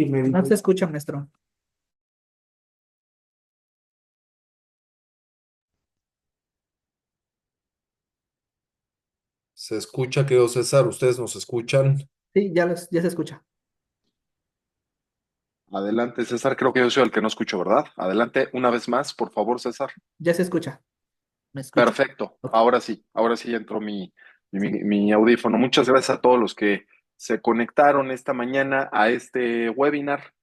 No se escucha, maestro. Se escucha, querido César, ustedes nos escuchan. Sí, ya se escucha. Adelante, César, creo que yo soy el que no escucho, ¿verdad? Adelante, una vez más, por favor, César. Ya se escucha. ¿Me escucha? Perfecto, Ok. ahora sí ya entró mi audífono. Muchas gracias a todos los que se conectaron esta mañana a este webinar.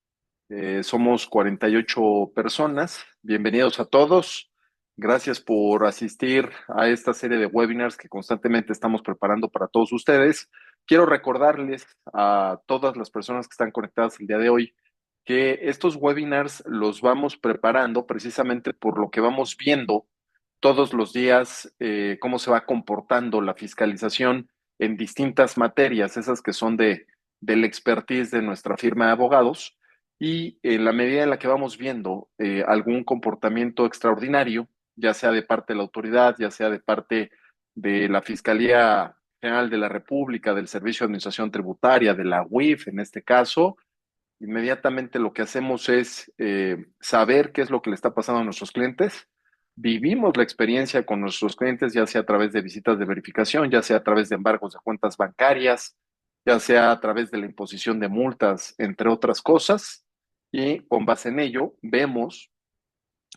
Somos 48 personas. Bienvenidos a todos. Gracias por asistir a esta serie de webinars que constantemente estamos preparando para todos ustedes. Quiero recordarles a todas las personas que están conectadas el día de hoy que estos webinars los vamos preparando precisamente por lo que vamos viendo todos los días, cómo se va comportando la fiscalización en distintas materias, esas que son del expertise de nuestra firma de abogados y en la medida en la que vamos viendo algún comportamiento extraordinario, ya sea de parte de la autoridad, ya sea de parte de la Fiscalía General de la República, del Servicio de Administración Tributaria, de la UIF en este caso, inmediatamente lo que hacemos es saber qué es lo que le está pasando a nuestros clientes. Vivimos la experiencia con nuestros clientes, ya sea a través de visitas de verificación, ya sea a través de embargos de cuentas bancarias, ya sea a través de la imposición de multas, entre otras cosas. Y con base en ello, vemos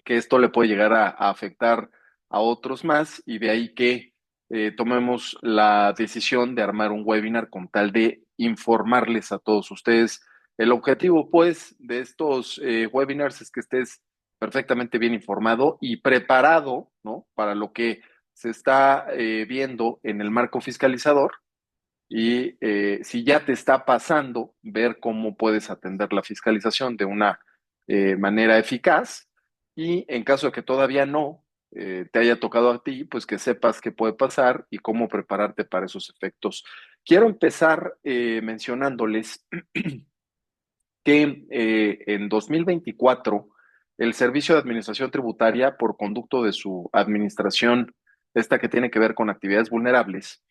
que esto le puede llegar a afectar a otros más y de ahí que tomemos la decisión de armar un webinar con tal de informarles a todos ustedes. El objetivo, pues, de estos webinars es que estés perfectamente bien informado y preparado, ¿no? Para lo que se está viendo en el marco fiscalizador y si ya te está pasando, ver cómo puedes atender la fiscalización de una manera eficaz y en caso de que todavía no te haya tocado a ti, pues que sepas qué puede pasar y cómo prepararte para esos efectos. Quiero empezar mencionándoles que en 2024 el Servicio de Administración Tributaria, por conducto de su administración, esta que tiene que ver con actividades vulnerables,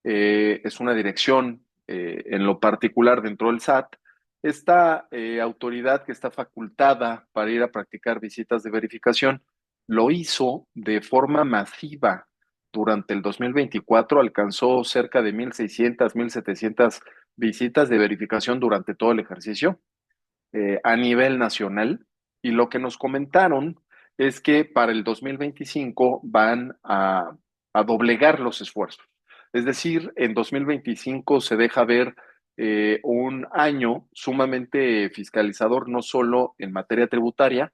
es una dirección en lo particular dentro del SAT. Esta autoridad que está facultada para ir a practicar visitas de verificación lo hizo de forma masiva durante el 2024, alcanzó cerca de 1,600, 1,700 visitas de verificación durante todo el ejercicio a nivel nacional y lo que nos comentaron es que para el 2025 van a doblegar los esfuerzos. Es decir, en 2025 se deja ver un año sumamente fiscalizador, no solo en materia tributaria,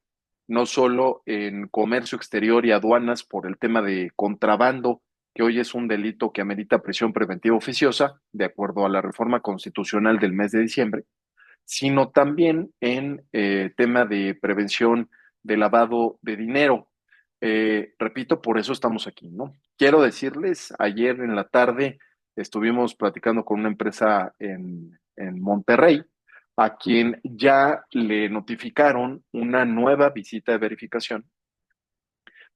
no solo en comercio exterior y aduanas por el tema de contrabando, que hoy es un delito que amerita prisión preventiva oficiosa, de acuerdo a la reforma constitucional del mes de diciembre, sino también en tema de prevención de lavado de dinero. Repito, por eso estamos aquí, ¿no? Quiero decirles, ayer en la tarde estuvimos platicando con una empresa en Monterrey, a quien ya le notificaron una nueva visita de verificación,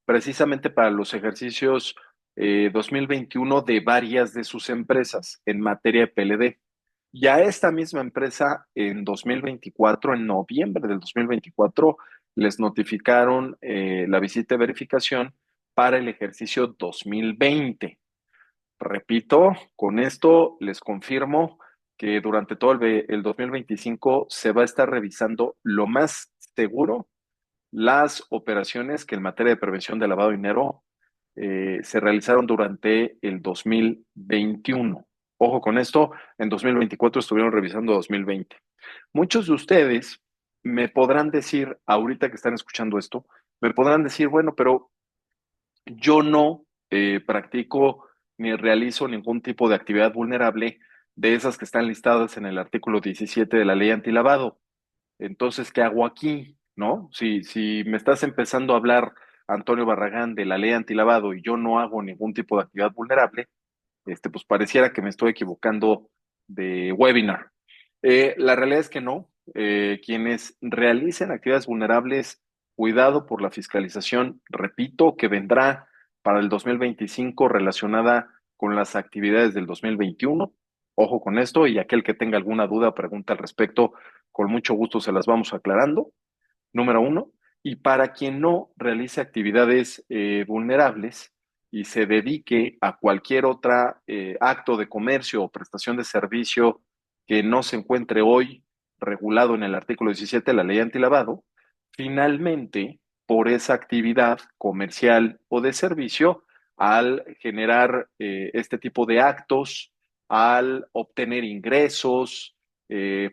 precisamente para los ejercicios 2021 de varias de sus empresas en materia de PLD. Y a esta misma empresa en 2024, en noviembre del 2024, les notificaron la visita de verificación para el ejercicio 2020. Repito, con esto les confirmo que durante todo el 2025 se va a estar revisando lo más seguro las operaciones que en materia de prevención de lavado de dinero se realizaron durante el 2021. Ojo con esto, en 2024 estuvieron revisando 2020. Muchos de ustedes me podrán decir, ahorita que están escuchando esto, me podrán decir, bueno, pero yo no practico ni realizo ningún tipo de actividad vulnerable de esas que están listadas en el artículo 17 de la ley antilavado. Entonces, ¿qué hago aquí? ¿No? Si me estás empezando a hablar, Antonio Barragán, de la ley antilavado y yo no hago ningún tipo de actividad vulnerable, pues pareciera que me estoy equivocando de webinar. La realidad es que no. Quienes realicen actividades vulnerables, cuidado por la fiscalización, repito, que vendrá para el 2025 relacionada con las actividades del 2021. Ojo con esto y aquel que tenga alguna duda, pregunta al respecto, con mucho gusto se las vamos aclarando, número uno. Y para quien no realice actividades vulnerables y se dedique a cualquier otra acto de comercio o prestación de servicio que no se encuentre hoy regulado en el artículo 17 de la ley antilavado, finalmente, por esa actividad comercial o de servicio, al generar este tipo de actos, al obtener ingresos,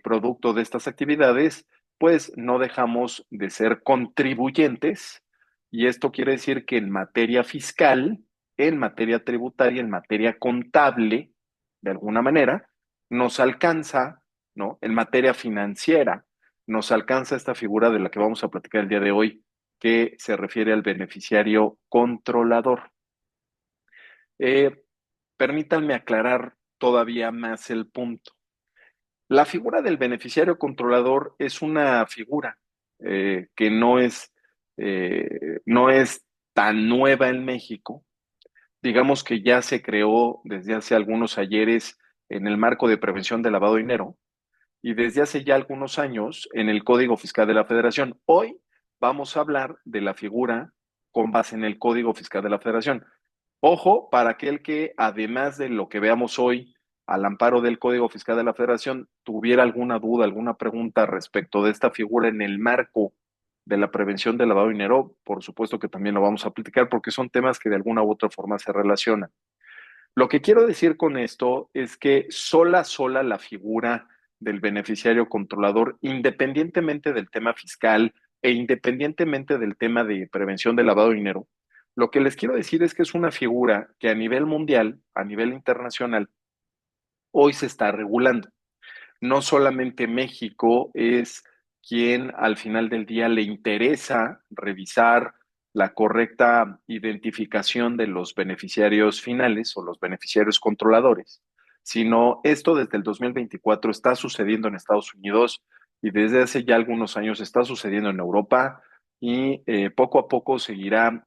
producto de estas actividades, pues no dejamos de ser contribuyentes y esto quiere decir que en materia fiscal, en materia tributaria, en materia contable, de alguna manera, nos alcanza, ¿no? En materia financiera, nos alcanza esta figura de la que vamos a platicar el día de hoy, que se refiere al beneficiario controlador. Eh, Permítanme aclarar todavía más el punto. La figura del beneficiario controlador es una figura que no es tan nueva en México. Digamos que ya se creó desde hace algunos ayeres en el marco de prevención de lavado de dinero y desde hace ya algunos años en el Código Fiscal de la Federación. Hoy vamos a hablar de la figura con base en el Código Fiscal de la Federación. Ojo, para aquel que, además de lo que veamos hoy, al amparo del Código Fiscal de la Federación, tuviera alguna duda, alguna pregunta respecto de esta figura en el marco de la prevención del lavado de dinero, por supuesto que también lo vamos a platicar porque son temas que de alguna u otra forma se relacionan. Lo que quiero decir con esto es que sola la figura del beneficiario controlador, independientemente del tema fiscal e independientemente del tema de prevención del lavado de dinero, lo que les quiero decir es que es una figura que a nivel mundial, a nivel internacional, hoy se está regulando. No solamente México es quien al final del día le interesa revisar la correcta identificación de los beneficiarios finales o los beneficiarios controladores, sino esto desde el 2024 está sucediendo en Estados Unidos y desde hace ya algunos años está sucediendo en Europa y poco a poco seguirá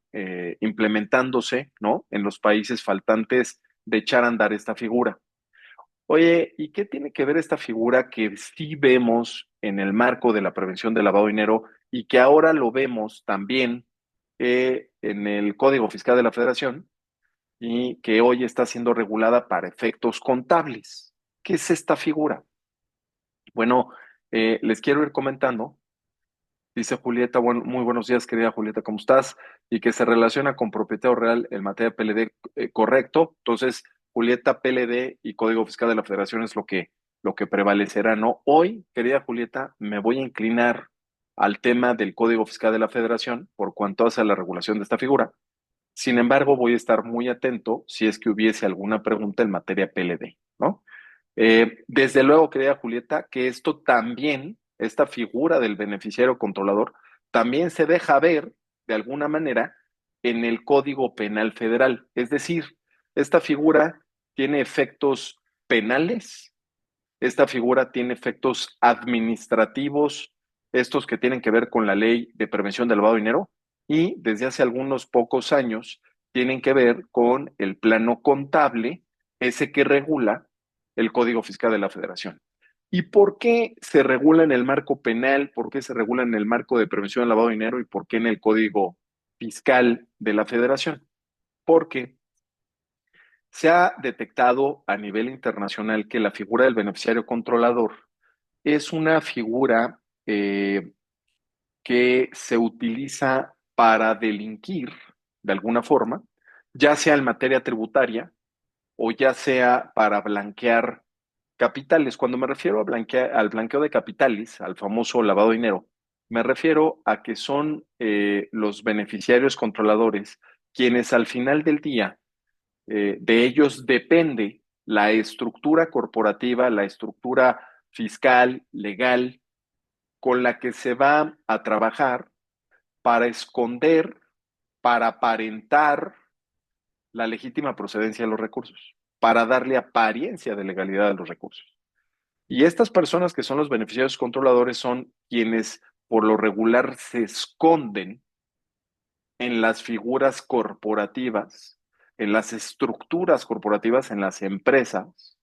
implementándose, ¿no? En los países faltantes de echar a andar esta figura. Oye, ¿y qué tiene que ver esta figura que sí vemos en el marco de la prevención del lavado de dinero y que ahora lo vemos también en el Código Fiscal de la Federación y que hoy está siendo regulada para efectos contables? ¿Qué es esta figura? Bueno, les quiero ir comentando. Dice Julieta, muy buenos días, querida Julieta, ¿cómo estás? Y que se relaciona con propietario real en materia PLD, correcto. Entonces, Julieta, PLD y Código Fiscal de la Federación es lo que prevalecerá, ¿no? Hoy, querida Julieta, me voy a inclinar al tema del Código Fiscal de la Federación por cuanto hace a la regulación de esta figura. Sin embargo, voy a estar muy atento si es que hubiese alguna pregunta en materia PLD, ¿no? Desde luego, querida Julieta, que esto también, esta figura del beneficiario controlador, también se deja ver de alguna manera en el Código Penal Federal. Es decir, esta figura tiene efectos penales, esta figura tiene efectos administrativos, estos que tienen que ver con la ley de prevención del lavado de dinero, y desde hace algunos pocos años tienen que ver con el plano contable, ese que regula el Código Fiscal de la Federación. ¿Y por qué se regula en el marco penal? ¿Por qué se regula en el marco de prevención del lavado de dinero? ¿Y por qué en el Código Fiscal de la Federación? Porque se ha detectado a nivel internacional que la figura del beneficiario controlador es una figura que se utiliza para delinquir de alguna forma, ya sea en materia tributaria o ya sea para blanquear capitales. Cuando me refiero a al blanqueo de capitales, al famoso lavado de dinero, me refiero a que son los beneficiarios controladores quienes al final del día de ellos depende la estructura corporativa, la estructura fiscal, legal, con la que se va a trabajar para esconder, para aparentar la legítima procedencia de los recursos, para darle apariencia de legalidad a los recursos. Y estas personas que son los beneficiarios controladores son quienes por lo regular se esconden en las figuras corporativas, en las estructuras corporativas, en las empresas,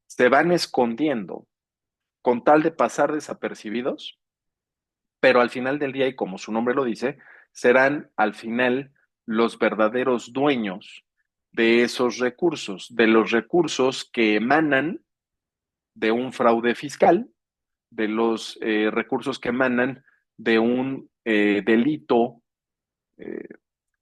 se van escondiendo con tal de pasar desapercibidos, pero al final del día, y como su nombre lo dice, serán al final los verdaderos dueños de esos recursos, de los recursos que emanan de un fraude fiscal, de los recursos que emanan de un delito, eh,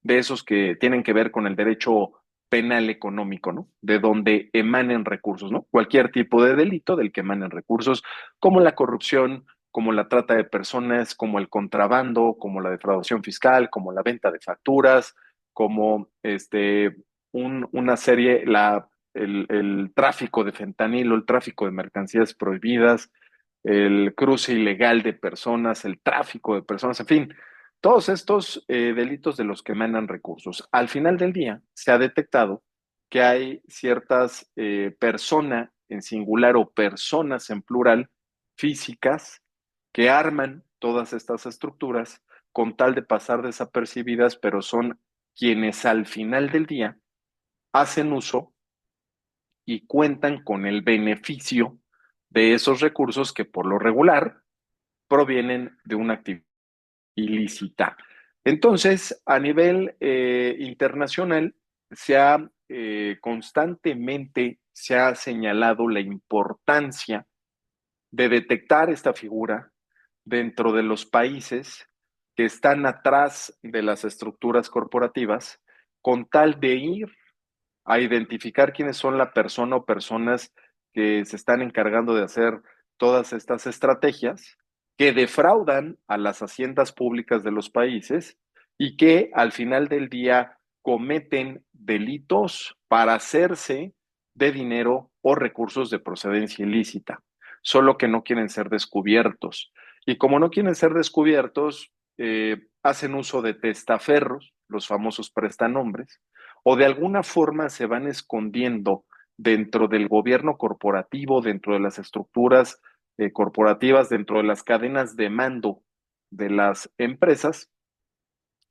de esos que tienen que ver con el derecho penal económico, ¿no? De donde emanen recursos, ¿no? Cualquier tipo de delito del que emanen recursos, como la corrupción, como la trata de personas, como el contrabando, como la defraudación fiscal, como la venta de facturas, como una serie, el tráfico de fentanilo, el tráfico de mercancías prohibidas, el cruce ilegal de personas, el tráfico de personas, en fin, todos estos delitos de los que emanan recursos. Al final del día, se ha detectado que hay ciertas personas en singular o personas en plural físicas que arman todas estas estructuras con tal de pasar desapercibidas, pero son quienes al final del día hacen uso y cuentan con el beneficio de esos recursos que por lo regular provienen de una actividad ilícita. Entonces, a nivel internacional, constantemente se ha señalado la importancia de detectar esta figura dentro de los países que están atrás de las estructuras corporativas, con tal de ir a identificar quiénes son la persona o personas que se están encargando de hacer todas estas estrategias que defraudan a las haciendas públicas de los países y que al final del día cometen delitos para hacerse de dinero o recursos de procedencia ilícita, solo que no quieren ser descubiertos. Y como no quieren ser descubiertos, hacen uso de testaferros, los famosos prestanombres, o de alguna forma se van escondiendo dentro del gobierno corporativo, dentro de las estructuras corporativas, dentro de las cadenas de mando de las empresas,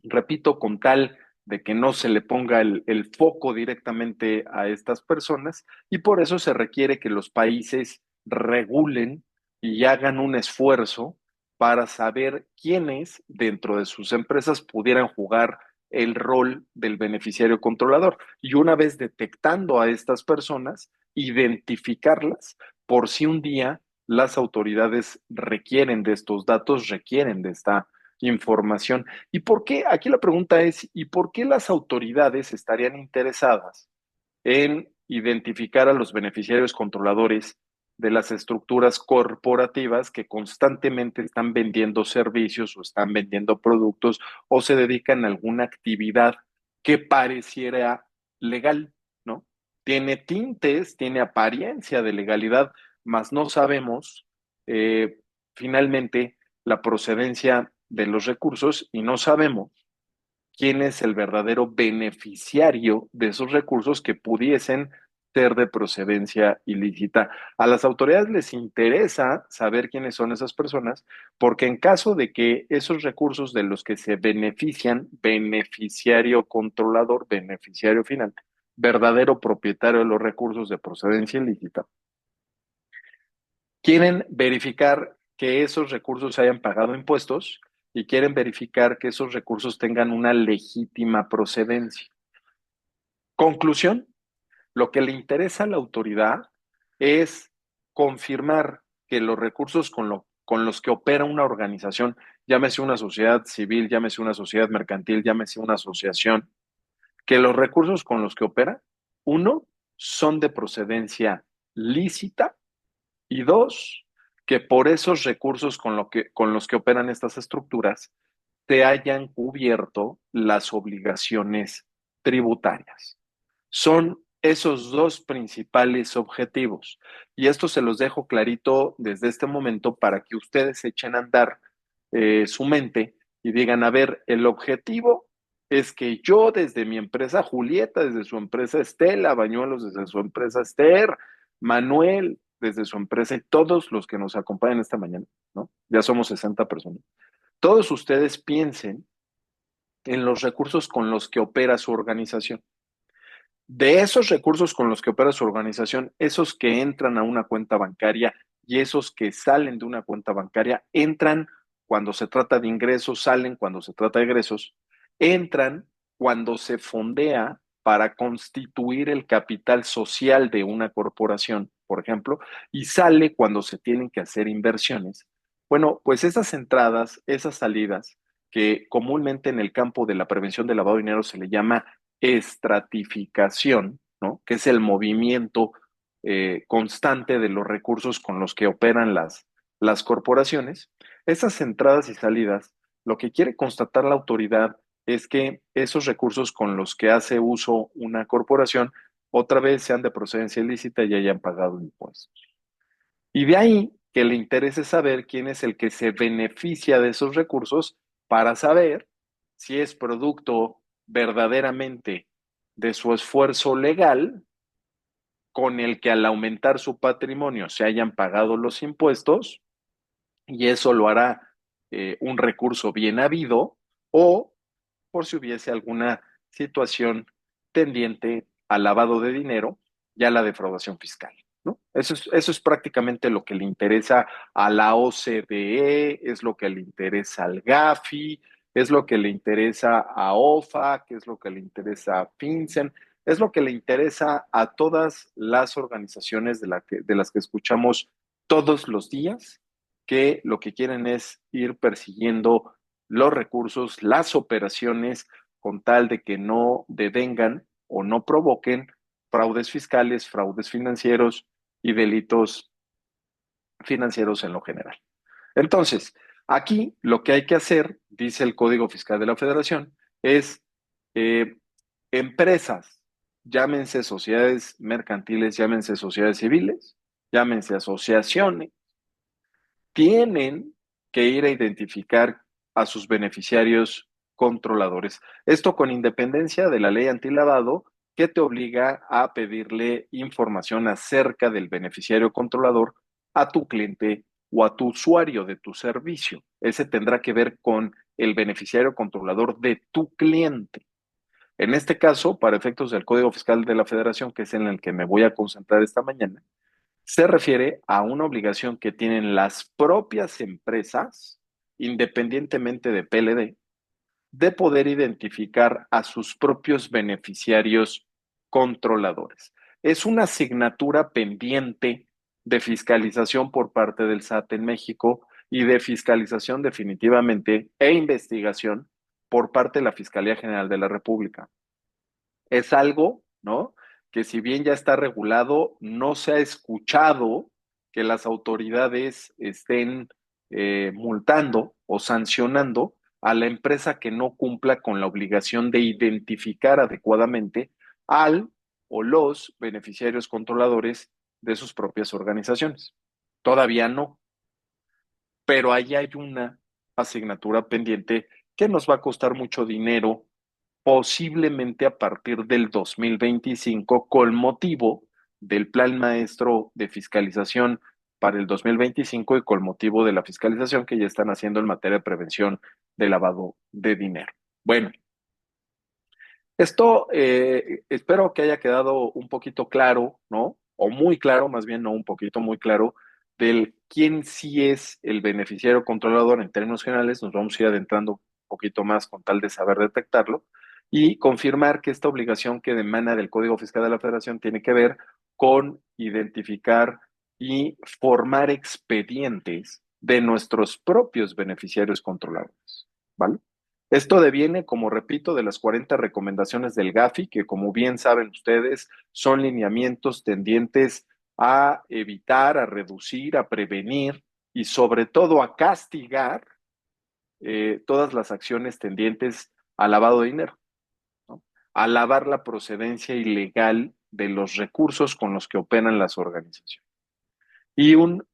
repito, con tal de que no se le ponga el foco directamente a estas personas y por eso se requiere que los países regulen y hagan un esfuerzo para saber quiénes dentro de sus empresas pudieran jugar el rol del beneficiario controlador. Y una vez detectando a estas personas, identificarlas por si un día las autoridades requieren de estos datos, requieren de esta información. ¿Y por qué? Aquí la pregunta es, ¿y por qué las autoridades estarían interesadas en identificar a los beneficiarios controladores de las estructuras corporativas que constantemente están vendiendo servicios o están vendiendo productos o se dedican a alguna actividad que pareciera legal, ¿no? Tiene tintes, tiene apariencia de legalidad, mas no sabemos finalmente la procedencia de los recursos y no sabemos quién es el verdadero beneficiario de esos recursos que pudiesen ser de procedencia ilícita. A las autoridades les interesa saber quiénes son esas personas, porque en caso de que esos recursos de los que se benefician, beneficiario controlador, beneficiario final, verdadero propietario de los recursos de procedencia ilícita, quieren verificar que esos recursos hayan pagado impuestos y quieren verificar que esos recursos tengan una legítima procedencia. Conclusión, lo que le interesa a la autoridad es confirmar que los recursos con los que opera una organización, llámese una sociedad civil, llámese una sociedad mercantil, llámese una asociación, que los recursos con los que opera, uno, son de procedencia lícita y dos, que por esos recursos con los que operan estas estructuras se hayan cubierto las obligaciones tributarias. Son esos dos principales objetivos. Y esto se los dejo clarito desde este momento para que ustedes echen a andar su mente y digan, a ver, el objetivo es que yo desde mi empresa Julieta, desde su empresa Estela, Bañuelos desde su empresa Esther, Manuel desde su empresa y todos los que nos acompañan esta mañana, ¿no? Ya somos 60 personas. Todos ustedes piensen en los recursos con los que opera su organización. De esos recursos con los que opera su organización, esos que entran a una cuenta bancaria y esos que salen de una cuenta bancaria entran cuando se trata de ingresos, salen cuando se trata de egresos, entran cuando se fondea para constituir el capital social de una corporación, por ejemplo, y sale cuando se tienen que hacer inversiones. Bueno, pues esas entradas, esas salidas, que comúnmente en el campo de la prevención del lavado de dinero se le llama estratificación, ¿no? Que es el movimiento constante de los recursos con los que operan las corporaciones. Esas entradas y salidas, lo que quiere constatar la autoridad es que esos recursos con los que hace uso una corporación otra vez sean de procedencia ilícita y hayan pagado impuestos. Y de ahí que le interese saber quién es el que se beneficia de esos recursos para saber si es producto verdaderamente de su esfuerzo legal con el que al aumentar su patrimonio se hayan pagado los impuestos y eso lo hará un recurso bien habido o por si hubiese alguna situación tendiente al lavado de dinero y a la defraudación fiscal, ¿no? Eso es prácticamente lo que le interesa a la OCDE, es lo que le interesa al GAFI, es lo que le interesa a OFA, que es lo que le interesa a FinCEN, es lo que le interesa a todas las organizaciones de las que escuchamos todos los días, que lo que quieren es ir persiguiendo los recursos, las operaciones, con tal de que no devengan o no provoquen fraudes fiscales, fraudes financieros y delitos financieros en lo general. Entonces, aquí lo que hay que hacer, dice el Código Fiscal de la Federación, es eh, empresas, llámense sociedades mercantiles, llámense sociedades civiles, llámense asociaciones, tienen que ir a identificar a sus beneficiarios controladores. Esto con independencia de la ley antilavado que te obliga a pedirle información acerca del beneficiario controlador a tu cliente o a tu usuario de tu servicio. Ese tendrá que ver con el beneficiario controlador de tu cliente. En este caso, para efectos del Código Fiscal de la Federación, que es en el que me voy a concentrar esta mañana, se refiere a una obligación que tienen las propias empresas, independientemente de PLD, de poder identificar a sus propios beneficiarios controladores. Es una asignatura pendiente de fiscalización por parte del SAT en México y de fiscalización definitivamente e investigación por parte de la Fiscalía General de la República. Es algo, ¿no? Que si bien ya está regulado, no se ha escuchado que las autoridades estén multando o sancionando a la empresa que no cumpla con la obligación de identificar adecuadamente al o los beneficiarios controladores de sus propias organizaciones. Todavía no, pero ahí hay una asignatura pendiente que nos va a costar mucho dinero posiblemente a partir del 2025 con motivo del Plan Maestro de Fiscalización para el 2025 y con motivo de la fiscalización que ya están haciendo en materia de prevención de lavado de dinero. Bueno, esto espero que haya quedado un poquito claro, ¿no? O muy claro, más bien no un poquito, muy claro, del quién sí es el beneficiario controlador en términos generales. Nos vamos a ir adentrando un poquito más con tal de saber detectarlo y confirmar que esta obligación que emana del Código Fiscal de la Federación tiene que ver con identificar y formar expedientes de nuestros propios beneficiarios controladores, ¿vale? Esto deviene, como repito, de las 40 recomendaciones del GAFI, que como bien saben ustedes, son lineamientos tendientes a evitar, a reducir, a prevenir y sobre todo a castigar todas las acciones tendientes al lavado de dinero, ¿no? A lavar la procedencia ilegal de los recursos con los que operan las organizaciones. Y un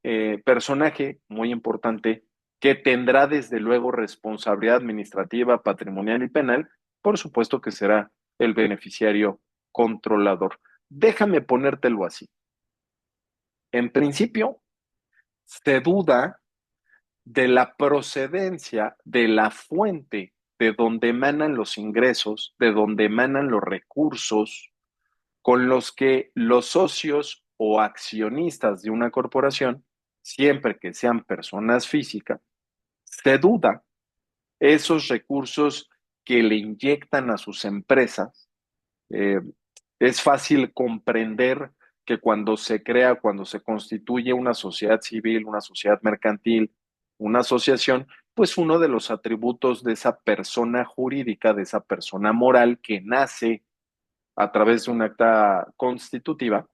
personaje muy importante que tendrá desde luego responsabilidad administrativa, patrimonial y penal, por supuesto que será el beneficiario controlador. Déjame ponértelo así. En principio, se duda de la procedencia de la fuente de donde emanan los ingresos, de donde emanan los recursos con los que los socios o accionistas de una corporación siempre que sean personas físicas, se duda esos recursos que le inyectan a sus empresas. eh, es fácil comprender que cuando se crea, cuando se constituye una sociedad civil, una sociedad mercantil, una asociación, pues uno de los atributos de esa persona jurídica, de esa persona moral que nace a través de un acta constitutiva,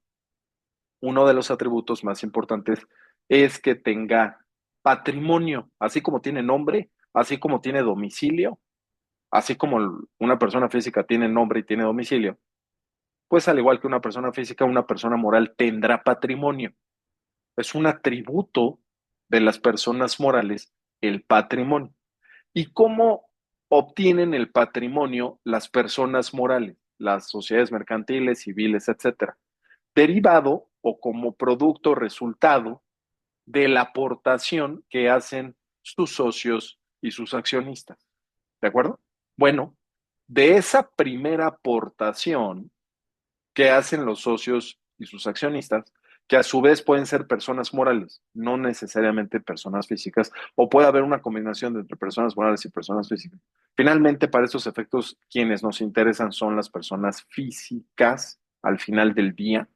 uno de los atributos más importantes es que tenga patrimonio, así como tiene nombre, así como tiene domicilio, así como una persona física tiene nombre y tiene domicilio, pues al igual que una persona física, una persona moral tendrá patrimonio. Es un atributo de las personas morales el patrimonio. ¿Y cómo obtienen el patrimonio las personas morales, las sociedades mercantiles, civiles, etcétera? Derivado o como producto resultado de la aportación que hacen sus socios y sus accionistas. ¿De acuerdo? Bueno, de esa primera aportación que hacen los socios y sus accionistas, que a su vez pueden ser personas morales, no necesariamente personas físicas, o puede haber una combinación entre personas morales y personas físicas. Finalmente, para estos efectos, quienes nos interesan son las personas físicas al final del día.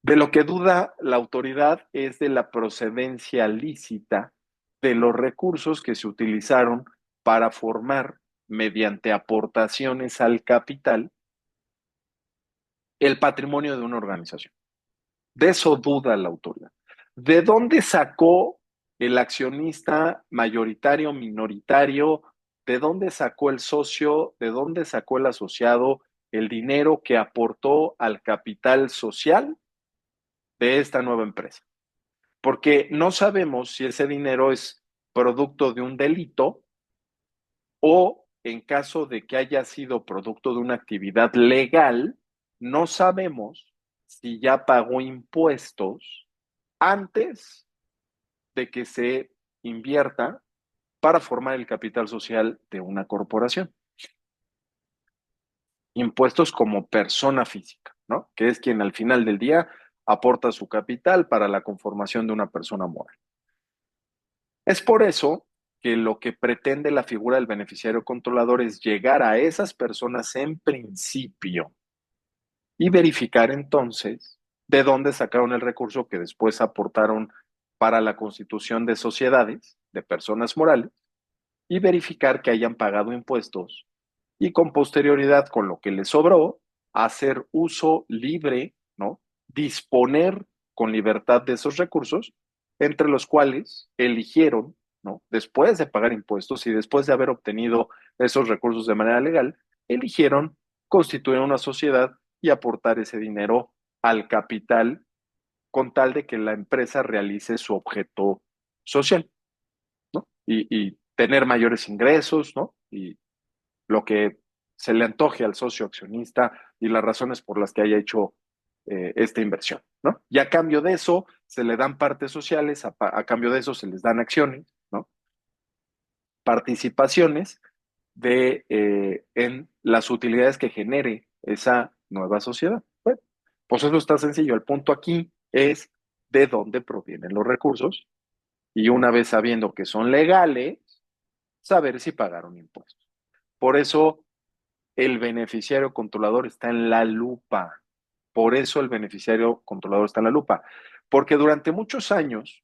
De lo que duda la autoridad es de la procedencia lícita de los recursos que se utilizaron para formar, mediante aportaciones al capital, el patrimonio de una organización. De eso duda la autoridad. ¿De dónde sacó el accionista mayoritario, minoritario? ¿De dónde sacó el socio? ¿De dónde sacó el asociado el dinero que aportó al capital social de esta nueva empresa? Porque no sabemos si ese dinero es producto de un delito o, en caso de que haya sido producto de una actividad legal, no sabemos si ya pagó impuestos antes de que se invierta para formar el capital social de una corporación. Impuestos como persona física, ¿no? Que es quien al final del día aporta su capital para la conformación de una persona moral. Es por eso que lo que pretende la figura del beneficiario controlador es llegar a esas personas en principio y verificar entonces de dónde sacaron el recurso que después aportaron para la constitución de sociedades, de personas morales, y verificar que hayan pagado impuestos y con posterioridad, con lo que les sobró, hacer uso libre, ¿no? Disponer con libertad de esos recursos, entre los cuales eligieron, ¿no? Después de pagar impuestos y después de haber obtenido esos recursos de manera legal, eligieron constituir una sociedad y aportar ese dinero al capital con tal de que la empresa realice su objeto social, ¿no? Y tener mayores ingresos, ¿no? Y lo que se le antoje al socio accionista y las razones por las que haya hecho esta inversión, ¿no? Y a cambio de eso se le dan partes sociales, a cambio de eso se les dan acciones, ¿no? Participaciones en las utilidades que genere esa nueva sociedad. Bueno, pues eso está sencillo. El punto aquí es de dónde provienen los recursos y una vez sabiendo que son legales, saber si pagaron impuestos. Por eso el beneficiario controlador está en la lupa. Por eso el beneficiario controlador está en la lupa. Porque durante muchos años,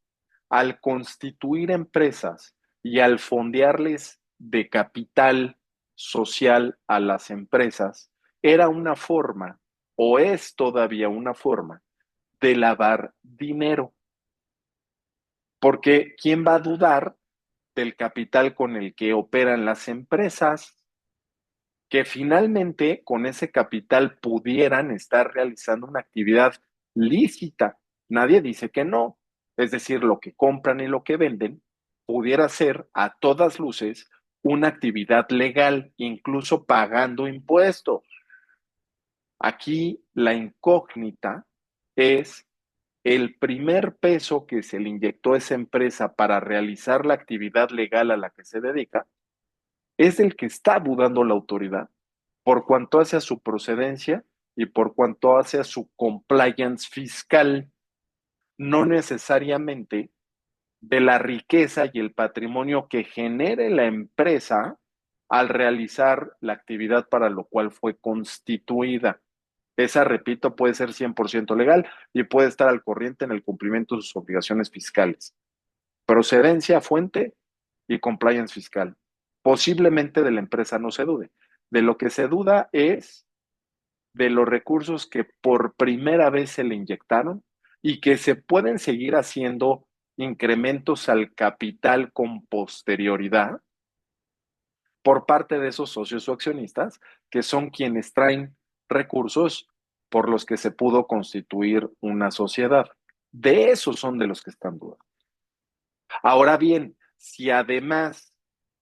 al constituir empresas y al fondearles de capital social a las empresas, era una forma, o es todavía una forma, de lavar dinero. Porque ¿quién va a dudar del capital con el que operan las empresas? Que finalmente con ese capital pudieran estar realizando una actividad lícita. Nadie dice que no. Es decir, lo que compran y lo que venden pudiera ser a todas luces una actividad legal, incluso pagando impuestos. Aquí la incógnita es el primer peso que se le inyectó a esa empresa para realizar la actividad legal a la que se dedica, es el que está dudando la autoridad por cuanto hace a su procedencia y por cuanto hace a su compliance fiscal. no necesariamente de la riqueza y el patrimonio que genere la empresa al realizar la actividad para lo cual fue constituida. Esa, repito, puede ser 100% legal y puede estar al corriente en el cumplimiento de sus obligaciones fiscales. Procedencia, fuente y compliance fiscal. Posiblemente de la empresa no se dude. De lo que se duda es de los recursos que por primera vez se le inyectaron y que se pueden seguir haciendo incrementos al capital con posterioridad por parte de esos socios o accionistas, que son quienes traen recursos por los que se pudo constituir una sociedad. De esos son de los que están dudando. Ahora bien, si además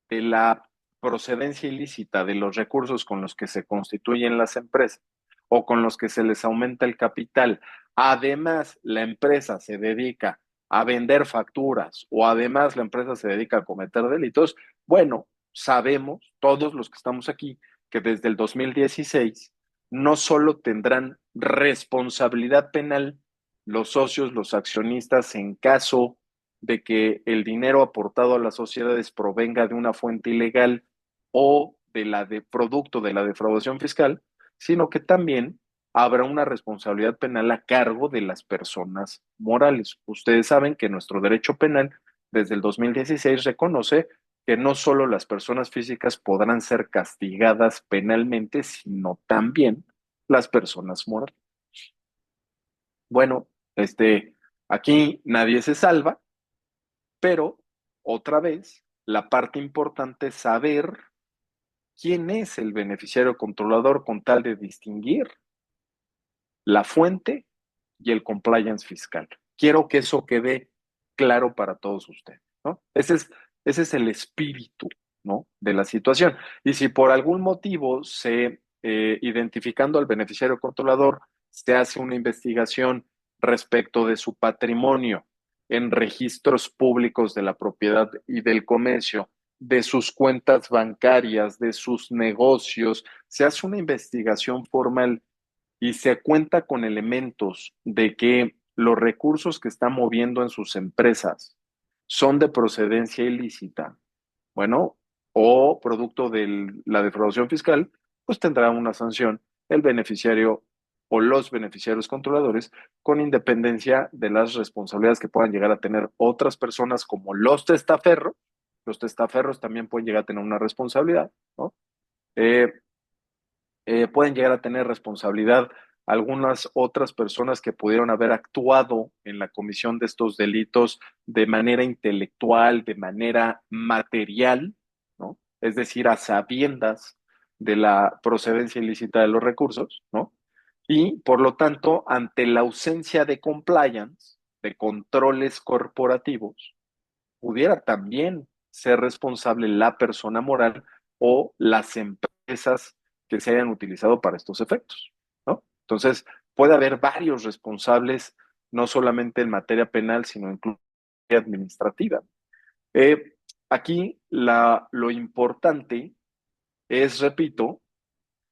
de la procedencia ilícita de los recursos con los que se constituyen las empresas o con los que se les aumenta el capital, además la empresa se dedica a vender facturas o además la empresa se dedica a cometer delitos, bueno, sabemos todos los que estamos aquí que desde el 2016 no solo tendrán responsabilidad penal los socios, los accionistas en caso de que el dinero aportado a las sociedades provenga de una fuente ilegal o de producto de la defraudación fiscal, sino que también habrá una responsabilidad penal a cargo de las personas morales. Ustedes saben que nuestro derecho penal desde el 2016 reconoce que no solo las personas físicas podrán ser castigadas penalmente, sino también las personas morales. Bueno, aquí nadie se salva, pero otra vez, la parte importante es saber quién es el beneficiario controlador con tal de distinguir la fuente y el compliance fiscal. Quiero que eso quede claro para todos ustedes, ¿no? Ese es el espíritu, ¿no?, de la situación. Y si por algún motivo identificando al beneficiario controlador, se hace una investigación respecto de su patrimonio en registros públicos de la propiedad y del comercio, de sus cuentas bancarias, de sus negocios, se hace una investigación formal y se cuenta con elementos de que los recursos que está moviendo en sus empresas son de procedencia ilícita, bueno, o producto de la defraudación fiscal, pues tendrá una sanción el beneficiario o los beneficiarios controladores, con independencia de las responsabilidades que puedan llegar a tener otras personas como los testaferros. Los testaferros también pueden llegar a tener una responsabilidad, ¿no? Eh, Pueden llegar a tener responsabilidad algunas otras personas que pudieron haber actuado en la comisión de estos delitos de manera intelectual, de manera material, ¿no? Es decir, a sabiendas de la procedencia ilícita de los recursos, ¿no? Y por lo tanto, ante la ausencia de compliance, de controles corporativos, pudiera también ser responsable la persona moral o las empresas que se hayan utilizado para estos efectos, ¿no? Entonces, puede haber varios responsables, no solamente en materia penal, sino incluso administrativa. Eh, Aquí lo importante es, repito,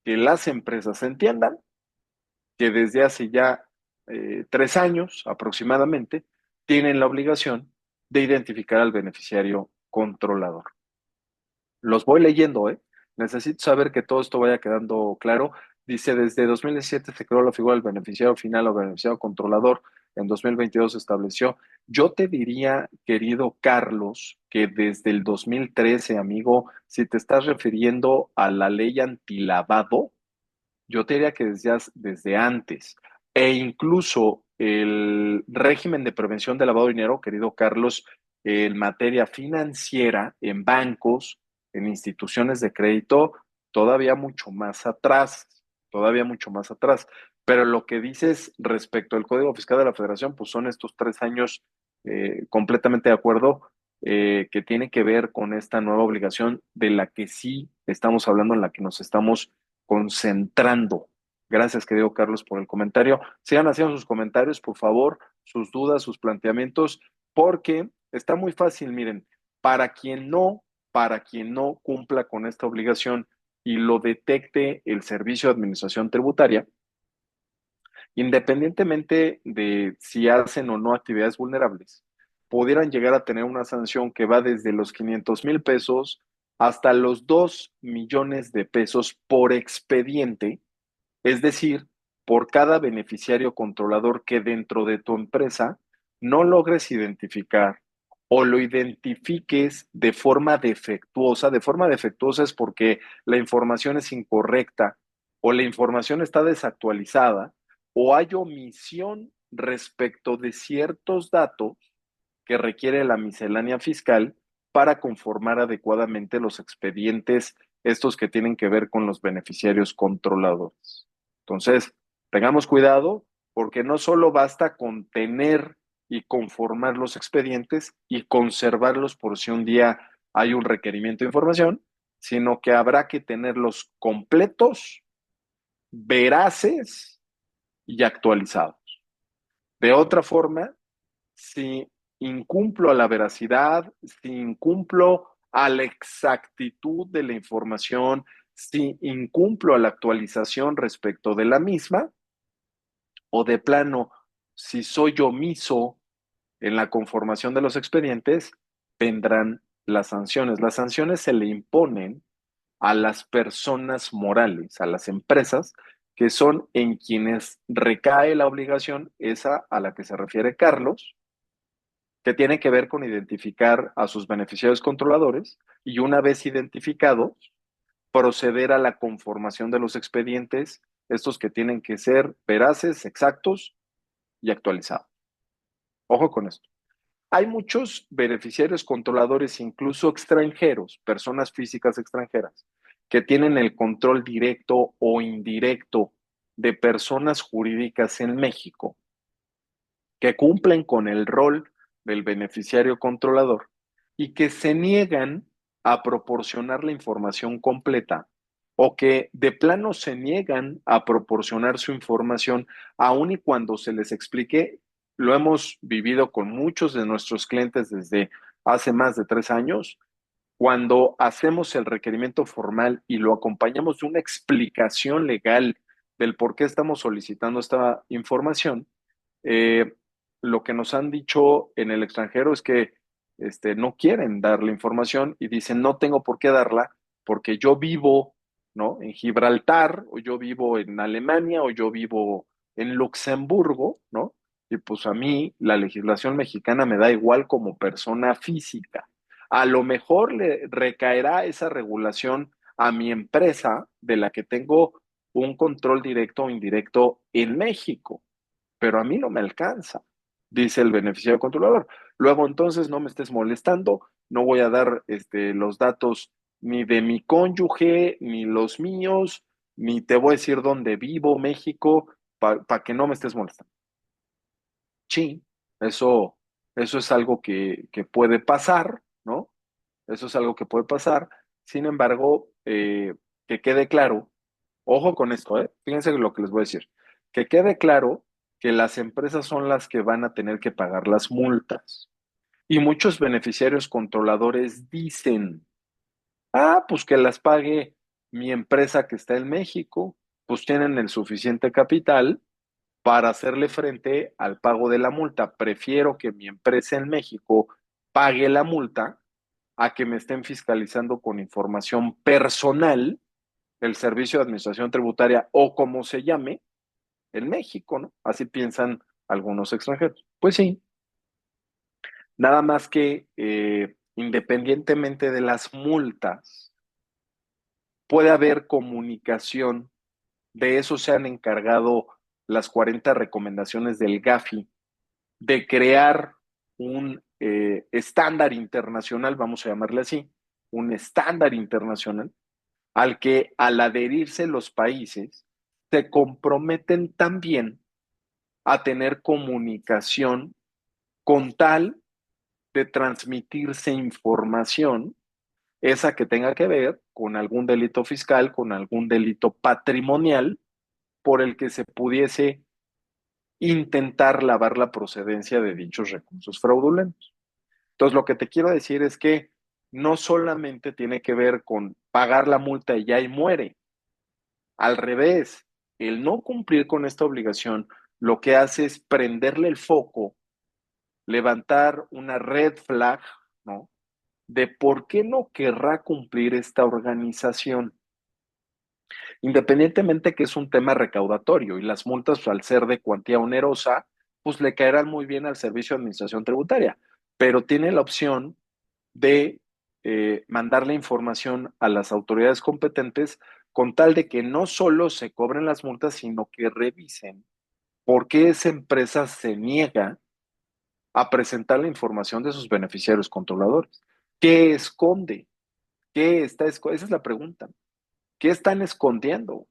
que las empresas entiendan que desde hace ya 3 años aproximadamente tienen la obligación de identificar al beneficiario controlador. Los voy leyendo, ¿eh? Necesito saber que todo esto vaya quedando claro. Dice, desde 2017 se creó la figura del beneficiario final o beneficiario controlador. En 2022 se estableció. Yo te diría, querido Carlos, que desde el 2013, amigo, si te estás refiriendo a la ley antilavado, yo te diría que desde antes. E incluso el régimen de prevención de lavado de dinero, querido Carlos, en materia financiera, en bancos, en instituciones de crédito, todavía mucho más atrás, todavía mucho más atrás. Pero lo que dices respecto al Código Fiscal de la Federación, pues son estos 3 años, completamente de acuerdo, que tiene que ver con esta nueva obligación de la que sí estamos hablando, en la que nos estamos concentrando. Gracias, querido Carlos, por el comentario. Sigan haciendo sus comentarios, por favor, sus dudas, sus planteamientos, porque está muy fácil, miren, para quien no, para quien no cumpla con esta obligación y lo detecte el Servicio de Administración Tributaria, independientemente de si hacen o no actividades vulnerables, pudieran llegar a tener una sanción que va desde los 500,000 pesos hasta los 2 millones de pesos por expediente, es decir, por cada beneficiario controlador que dentro de tu empresa no logres identificar o lo identifiques de forma defectuosa. De forma defectuosa es porque la información es incorrecta o la información está desactualizada o hay omisión respecto de ciertos datos que requiere la miscelánea fiscal para conformar adecuadamente los expedientes, estos que tienen que ver con los beneficiarios controladores. Entonces, tengamos cuidado porque no solo basta con tener y conformar los expedientes y conservarlos por si un día hay un requerimiento de información, sino que habrá que tenerlos completos, veraces y actualizados. De otra forma, si incumplo a la veracidad, si incumplo a la exactitud de la información, si incumplo a la actualización respecto de la misma, o de plano, si soy omiso en la conformación de los expedientes, vendrán las sanciones. Las sanciones se le imponen a las personas morales, a las empresas, que son en quienes recae la obligación, esa a la que se refiere Carlos, que tiene que ver con identificar a sus beneficiarios controladores y una vez identificados, proceder a la conformación de los expedientes, estos que tienen que ser veraces, exactos y actualizados. Ojo con esto. Hay muchos beneficiarios controladores, incluso extranjeros, personas físicas extranjeras, que tienen el control directo o indirecto de personas jurídicas en México, que cumplen con el rol del beneficiario controlador y que se niegan a proporcionar la información completa o que de plano se niegan a proporcionar su información aun y cuando se les explique. Lo hemos vivido con muchos de nuestros clientes desde hace más de 3 años. Cuando hacemos el requerimiento formal y lo acompañamos de una explicación legal del por qué estamos solicitando esta información, eh, lo que nos han dicho en el extranjero es que no quieren dar la información y dicen, no tengo por qué darla porque yo vivo, ¿no?, en Gibraltar, o yo vivo en Alemania, o yo vivo en Luxemburgo, ¿no? Y pues a mí la legislación mexicana me da igual como persona física. A lo mejor le recaerá esa regulación a mi empresa de la que tengo un control directo o indirecto en México, pero a mí no me alcanza, dice el beneficiario controlador. Luego entonces no me estés molestando, no voy a dar los datos ni de mi cónyuge, ni los míos, ni te voy a decir dónde vivo, México, para que no me estés molestando. Sí, eso es algo que puede pasar, ¿no? Eso es algo que puede pasar. Sin embargo, que quede claro, ojo con esto, ¿eh? Fíjense lo que les voy a decir. Que quede claro que las empresas son las que van a tener que pagar las multas. Y muchos beneficiarios controladores dicen, pues que las pague mi empresa que está en México, pues tienen el suficiente capital para hacerle frente al pago de la multa. Prefiero que mi empresa en México pague la multa a que me estén fiscalizando con información personal el Servicio de Administración Tributaria o como se llame en México, ¿no? Así piensan algunos extranjeros. Pues sí, nada más que independientemente de las multas, puede haber comunicación. De eso se han encargado las 40 recomendaciones del GAFI, de crear un estándar internacional, vamos a llamarle así, un estándar internacional al que al adherirse los países se comprometen también a tener comunicación con tal de transmitirse información, esa que tenga que ver con algún delito fiscal, con algún delito patrimonial, por el que se pudiese intentar lavar la procedencia de dichos recursos fraudulentos. Entonces, lo que te quiero decir es que no solamente tiene que ver con pagar la multa y ya y muere. Al revés, el no cumplir con esta obligación lo que hace es prenderle el foco, levantar una red flag, ¿no? De por qué no querrá cumplir esta organización, independientemente que es un tema recaudatorio y las multas al ser de cuantía onerosa, pues le caerán muy bien al Servicio de Administración Tributaria, pero tiene la opción de mandarle información a las autoridades competentes con tal de que no solo se cobren las multas, sino que revisen por qué esa empresa se niega a presentar la información de sus beneficiarios controladores. ¿Qué esconde? Esa es la pregunta. ¿Qué están escondiendo?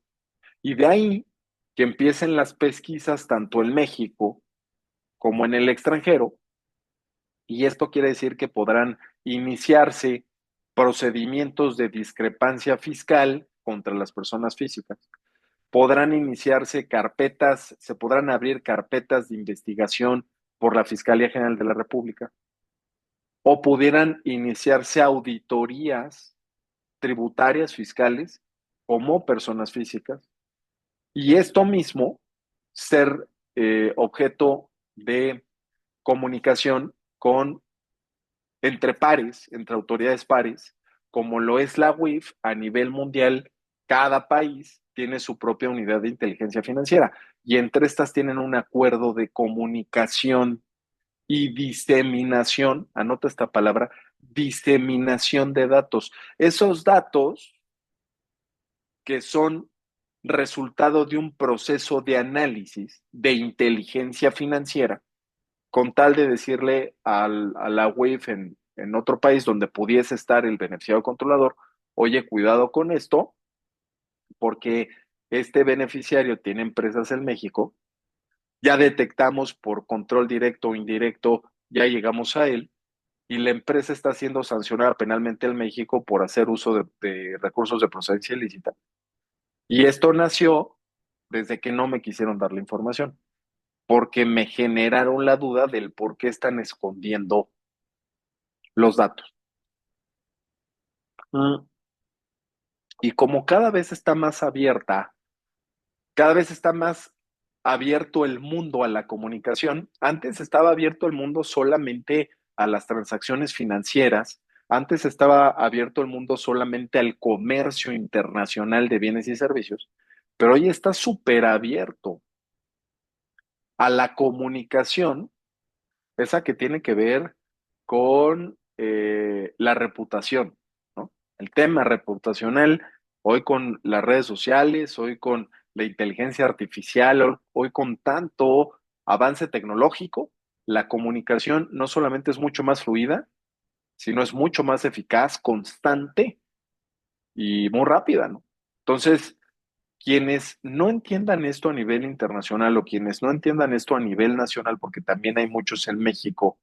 Y de ahí que empiecen las pesquisas tanto en México como en el extranjero, y esto quiere decir que podrán iniciarse procedimientos de discrepancia fiscal contra las personas físicas. Podrán iniciarse carpetas, se podrán abrir carpetas de investigación por la Fiscalía General de la República, o pudieran iniciarse auditorías tributarias fiscales como personas físicas, y esto mismo ser objeto de comunicación con entre pares, entre autoridades pares, como lo es la UIF a nivel mundial. Cada país tiene su propia unidad de inteligencia financiera y entre estas tienen un acuerdo de comunicación y diseminación, anota esta palabra, diseminación de datos. Esos datos que son resultado de un proceso de análisis de inteligencia financiera, con tal de decirle a la UIF en otro país donde pudiese estar el beneficiario controlador, oye, cuidado con esto, porque este beneficiario tiene empresas en México, ya detectamos por control directo o indirecto, ya llegamos a él, y la empresa está siendo sancionada penalmente en México por hacer uso de recursos de procedencia ilícita. Y esto nació desde que no me quisieron dar la información, porque me generaron la duda del por qué están escondiendo los datos. Mm, Y como cada vez está más abierta, cada vez está más abierto el mundo a la comunicación, antes estaba abierto el mundo solamente a las transacciones financieras, antes estaba abierto el mundo solamente al comercio internacional de bienes y servicios, pero hoy está súper abierto a la comunicación, esa que tiene que ver con la reputación, ¿no? El tema reputacional, hoy con las redes sociales, hoy con la inteligencia artificial, hoy con tanto avance tecnológico, la comunicación no solamente es mucho más fluida, sino es mucho más eficaz, constante y muy rápida, ¿no? Entonces, quienes no entiendan esto a nivel internacional o quienes no entiendan esto a nivel nacional, porque también hay muchos en México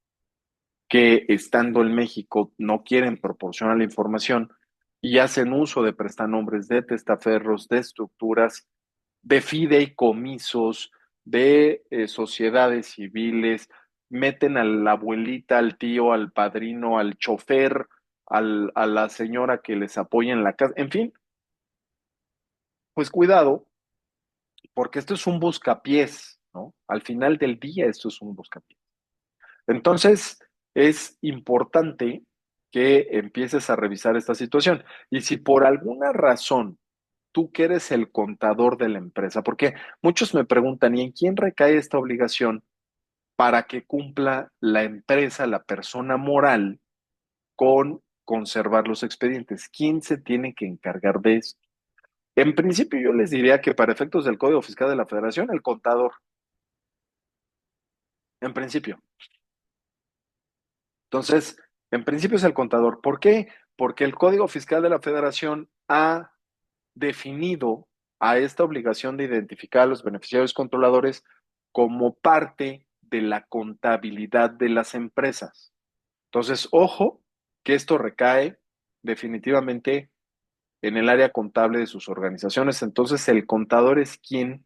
que estando en México no quieren proporcionar la información y hacen uso de prestanombres, de testaferros, de estructuras, de fideicomisos, de sociedades civiles, meten a la abuelita, al tío, al padrino, al chofer, a la señora que les apoya en la casa, en fin, pues cuidado, porque esto es un buscapiés, ¿no? Al final del día esto es un buscapiés. Entonces, es importante que empieces a revisar esta situación. Y si por alguna razón tú que eres el contador de la empresa, porque muchos me preguntan, ¿y en quién recae esta obligación para que cumpla la empresa, la persona moral, con conservar los expedientes? ¿Quién se tiene que encargar de esto? En principio yo les diría que para efectos del Código Fiscal de la Federación, el contador, en principio. Entonces, en principio es el contador. ¿Por qué? Porque el Código Fiscal de la Federación ha definido a esta obligación de identificar a los beneficiarios controladores como parte de la contabilidad de las empresas. Entonces, ojo que esto recae definitivamente en el área contable de sus organizaciones. Entonces, el contador es quien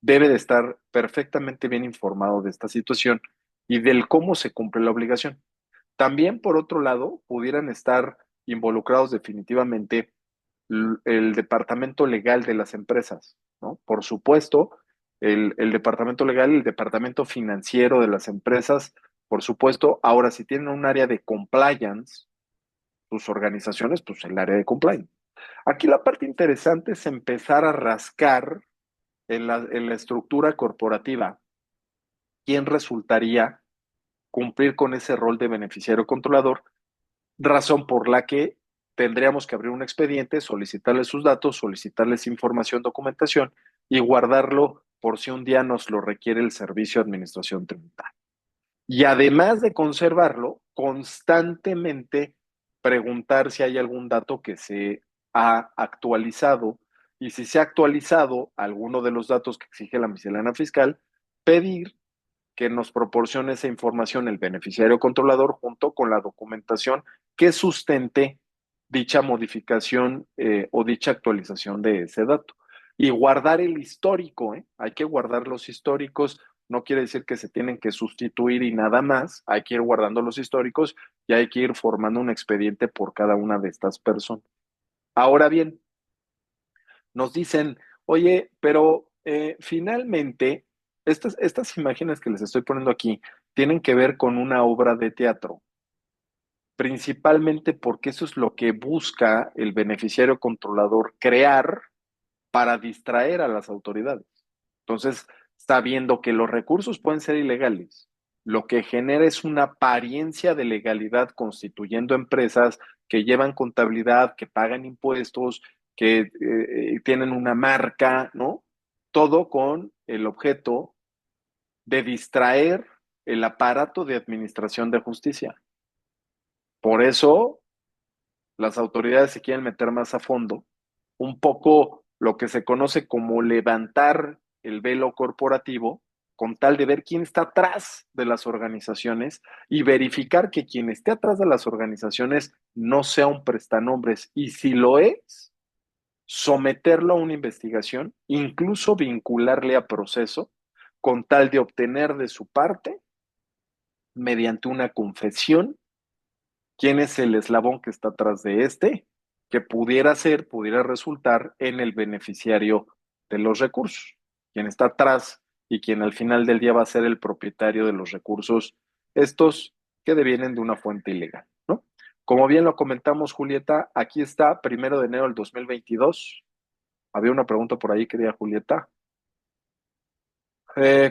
debe de estar perfectamente bien informado de esta situación y del cómo se cumple la obligación. También, por otro lado, pudieran estar involucrados definitivamente el departamento legal de las empresas, ¿no? Por supuesto el departamento legal y el departamento financiero de las empresas, por supuesto. Ahora, si tienen un área de compliance, sus organizaciones, pues el área de compliance. Aquí la parte interesante es empezar a rascar en la estructura corporativa quién resultaría cumplir con ese rol de beneficiario controlador, razón por la que tendríamos que abrir un expediente, solicitarles sus datos, solicitarles información, documentación y guardarlo por si un día nos lo requiere el Servicio de Administración Tributaria. Y además de conservarlo, constantemente preguntar si hay algún dato que se ha actualizado y si se ha actualizado alguno de los datos que exige la miscelánea fiscal, pedir que nos proporcione esa información el beneficiario controlador junto con la documentación que sustente dicha modificación o dicha actualización de ese dato. Y guardar el histórico, ¿eh? Hay que guardar los históricos, no quiere decir que se tienen que sustituir y nada más, hay que ir guardando los históricos y hay que ir formando un expediente por cada una de estas personas. Ahora bien, nos dicen, oye, pero finalmente, estas imágenes que les estoy poniendo aquí tienen que ver con una obra de teatro, principalmente porque eso es lo que busca el beneficiario controlador crear para distraer a las autoridades. Entonces, sabiendo que los recursos pueden ser ilegales, lo que genera es una apariencia de legalidad constituyendo empresas que llevan contabilidad, que pagan impuestos, que tienen una marca, ¿no? Todo con el objeto de distraer el aparato de administración de justicia. Por eso las autoridades se quieren meter más a fondo, un poco lo que se conoce como levantar el velo corporativo, con tal de ver quién está atrás de las organizaciones y verificar que quien esté atrás de las organizaciones no sea un prestanombres y si lo es, someterlo a una investigación, incluso vincularle a proceso, con tal de obtener de su parte, mediante una confesión, quién es el eslabón que está atrás de este, que pudiera resultar en el beneficiario de los recursos, quien está atrás y quien al final del día va a ser el propietario de los recursos, estos que devienen de una fuente ilegal, ¿no? Como bien lo comentamos, Julieta, aquí está, 1 de enero del 2022. Había una pregunta por ahí, querida Julieta.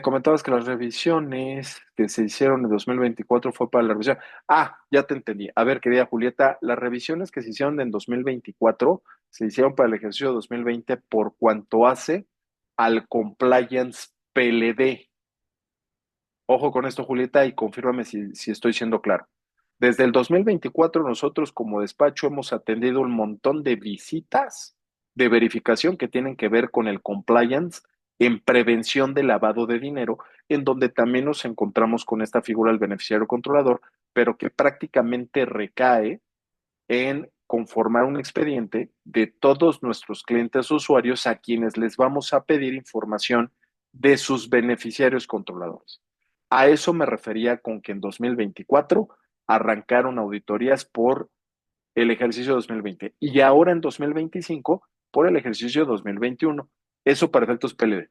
Comentabas que las revisiones que se hicieron en 2024 fue para la revisión. Ah, ya te entendí. A ver, querida Julieta, las revisiones que se hicieron en 2024 se hicieron para el ejercicio 2020 por cuanto hace al compliance PLD. Ojo con esto, Julieta, y confírmame si estoy siendo claro. Desde el 2024 nosotros como despacho hemos atendido un montón de visitas de verificación que tienen que ver con el compliance en prevención de lavado de dinero, en donde también nos encontramos con esta figura del beneficiario controlador, pero que prácticamente recae en conformar un expediente de todos nuestros clientes usuarios a quienes les vamos a pedir información de sus beneficiarios controladores. A eso me refería con que en 2024 arrancaron auditorías por el ejercicio 2020 y ahora en 2025 por el ejercicio 2021. Eso para efectos PLD.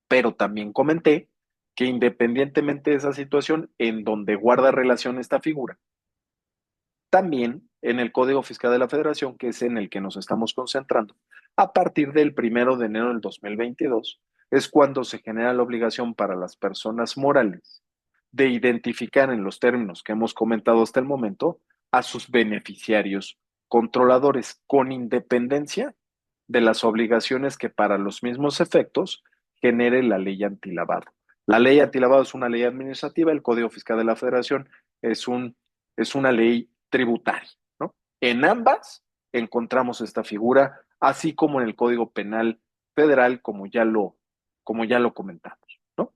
Pero también comenté que independientemente de esa situación en donde guarda relación esta figura, también en el Código Fiscal de la Federación, que es en el que nos estamos concentrando, a partir del 1 de enero del 2022, es cuando se genera la obligación para las personas morales de identificar en los términos que hemos comentado hasta el momento a sus beneficiarios controladores con independencia de las obligaciones que para los mismos efectos genere la ley antilavado. La ley antilavado es una ley administrativa, el Código Fiscal de la Federación es, un, es una ley tributaria, ¿no? En ambas encontramos esta figura, así como en el Código Penal Federal, como ya lo comentamos, ¿no?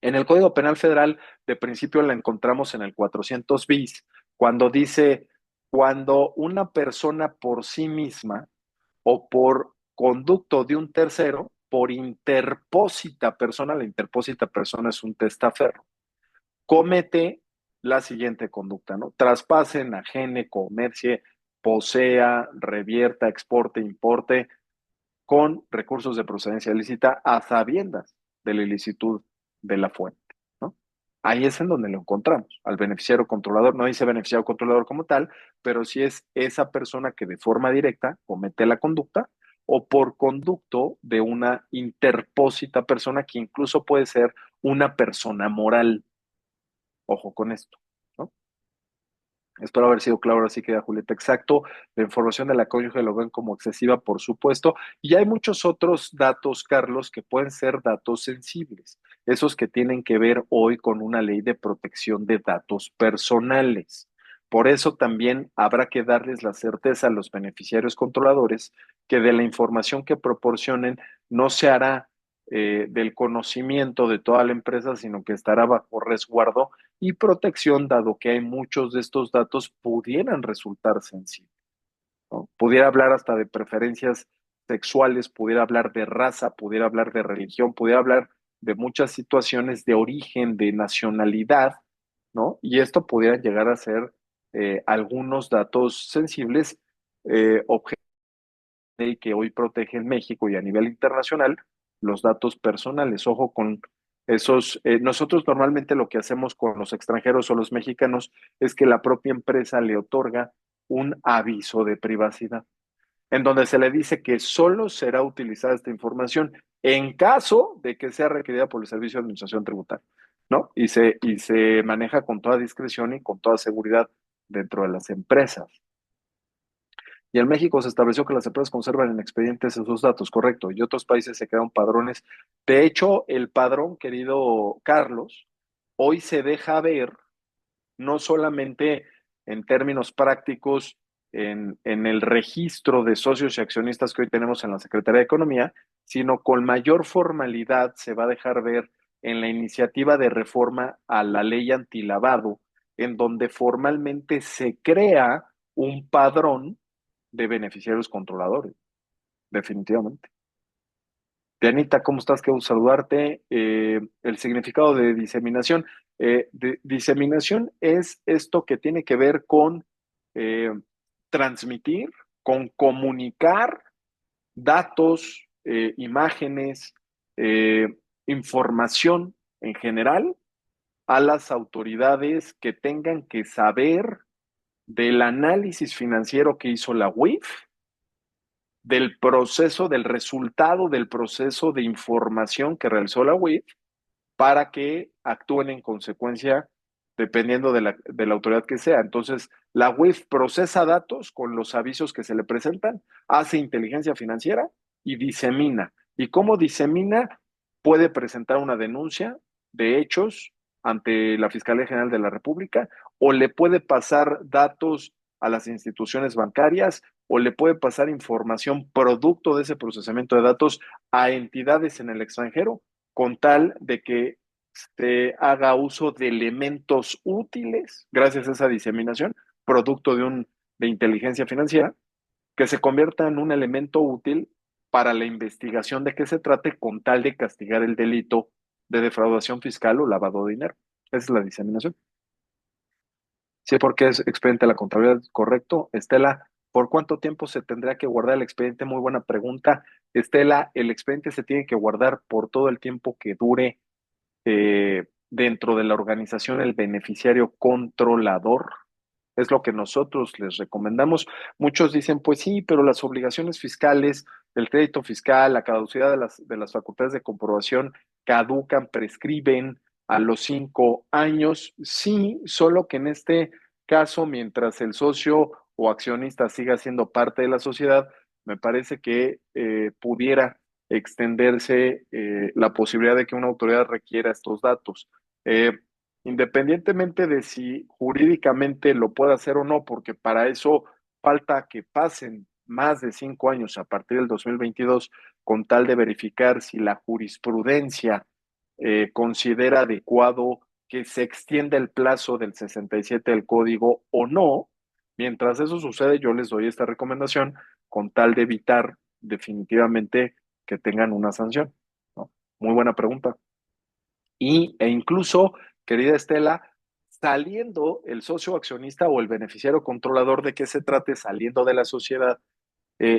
En el Código Penal Federal, de principio la encontramos en el 400 bis, cuando dice, cuando una persona por sí misma o por conducto de un tercero, por interpósita persona, la interpósita persona es un testaferro, comete la siguiente conducta, ¿no? Traspase, enajene, comercie, posea, revierta, exporte, importe con recursos de procedencia ilícita a sabiendas de la ilicitud de la fuente, ¿no? Ahí es en donde lo encontramos, al beneficiario controlador. No dice beneficiario controlador como tal, pero sí es esa persona que de forma directa comete la conducta o por conducto de una interpósita persona que incluso puede ser una persona moral. Ojo con esto, ¿no? Espero haber sido claro, así queda Julieta. Exacto, la información de la cónyuge lo ven como excesiva, por supuesto, y hay muchos otros datos, Carlos, que pueden ser datos sensibles, esos que tienen que ver hoy con una ley de protección de datos personales. Por eso también habrá que darles la certeza a los beneficiarios controladores que de la información que proporcionen no se hará del conocimiento de toda la empresa, sino que estará bajo resguardo y protección, dado que hay muchos de estos datos pudieran resultar sensibles, ¿no? Pudiera hablar hasta de preferencias sexuales, pudiera hablar de raza, pudiera hablar de religión, pudiera hablar de muchas situaciones de origen, de nacionalidad, ¿no? Y esto pudiera llegar a ser algunos datos sensibles, objetos que hoy protege en México y a nivel internacional los datos personales. Ojo con esos. Nosotros normalmente lo que hacemos con los extranjeros o los mexicanos es que la propia empresa le otorga un aviso de privacidad, en donde se le dice que solo será utilizada esta información en caso de que sea requerida por el Servicio de Administración Tributaria, ¿no? Y se maneja con toda discreción y con toda seguridad dentro de las empresas. Y en México se estableció que las empresas conservan en expedientes esos datos, correcto, y otros países se crearon padrones. De hecho, el padrón, querido Carlos, hoy se deja ver no solamente en términos prácticos en el registro de socios y accionistas que hoy tenemos en la Secretaría de Economía, sino con mayor formalidad se va a dejar ver en la iniciativa de reforma a la ley antilavado, en donde formalmente se crea un padrón de beneficiarios controladores, definitivamente. Dianita, ¿cómo estás? Qué gusto saludarte. El significado de diseminación. Diseminación es esto que tiene que ver con eh, transmitir, con comunicar datos, imágenes, eh, información en general a las autoridades que tengan que saber del análisis financiero que hizo la UIF, del proceso, del resultado del proceso de información que realizó la UIF para que actúen en consecuencia dependiendo de la autoridad que sea. Entonces, la UIF procesa datos con los avisos que se le presentan, hace inteligencia financiera y disemina. ¿Y cómo disemina? Puede presentar una denuncia de hechos ante la Fiscalía General de la República o le puede pasar datos a las instituciones bancarias o le puede pasar información producto de ese procesamiento de datos a entidades en el extranjero con tal de que se haga uso de elementos útiles gracias a esa diseminación, producto de inteligencia financiera, que se convierta en un elemento útil para la investigación de qué se trate con tal de castigar el delito de defraudación fiscal o lavado de dinero. Esa es la diseminación. Sí, porque es expediente de la contabilidad, correcto. Estela, ¿por cuánto tiempo se tendrá que guardar el expediente? Muy buena pregunta. Estela, el expediente se tiene que guardar por todo el tiempo que dure dentro de la organización el beneficiario controlador. Es lo que nosotros les recomendamos. Muchos dicen, pues sí, pero las obligaciones fiscales, el crédito fiscal, la caducidad de las facultades de comprobación caducan, prescriben a los 5 años. Sí, solo que en este caso, mientras el socio o accionista siga siendo parte de la sociedad, me parece que pudiera extenderse la posibilidad de que una autoridad requiera estos datos. Eh, Independientemente de si jurídicamente lo puede hacer o no, porque para eso falta que pasen más de 5 años a partir del 2022 con tal de verificar si la jurisprudencia considera adecuado que se extienda el plazo del 67 del código o no. Mientras eso sucede, yo les doy esta recomendación con tal de evitar definitivamente que tengan una sanción, ¿no? Muy buena pregunta. E incluso, querida Estela, saliendo el socio accionista o el beneficiario controlador de que se trate saliendo de la sociedad,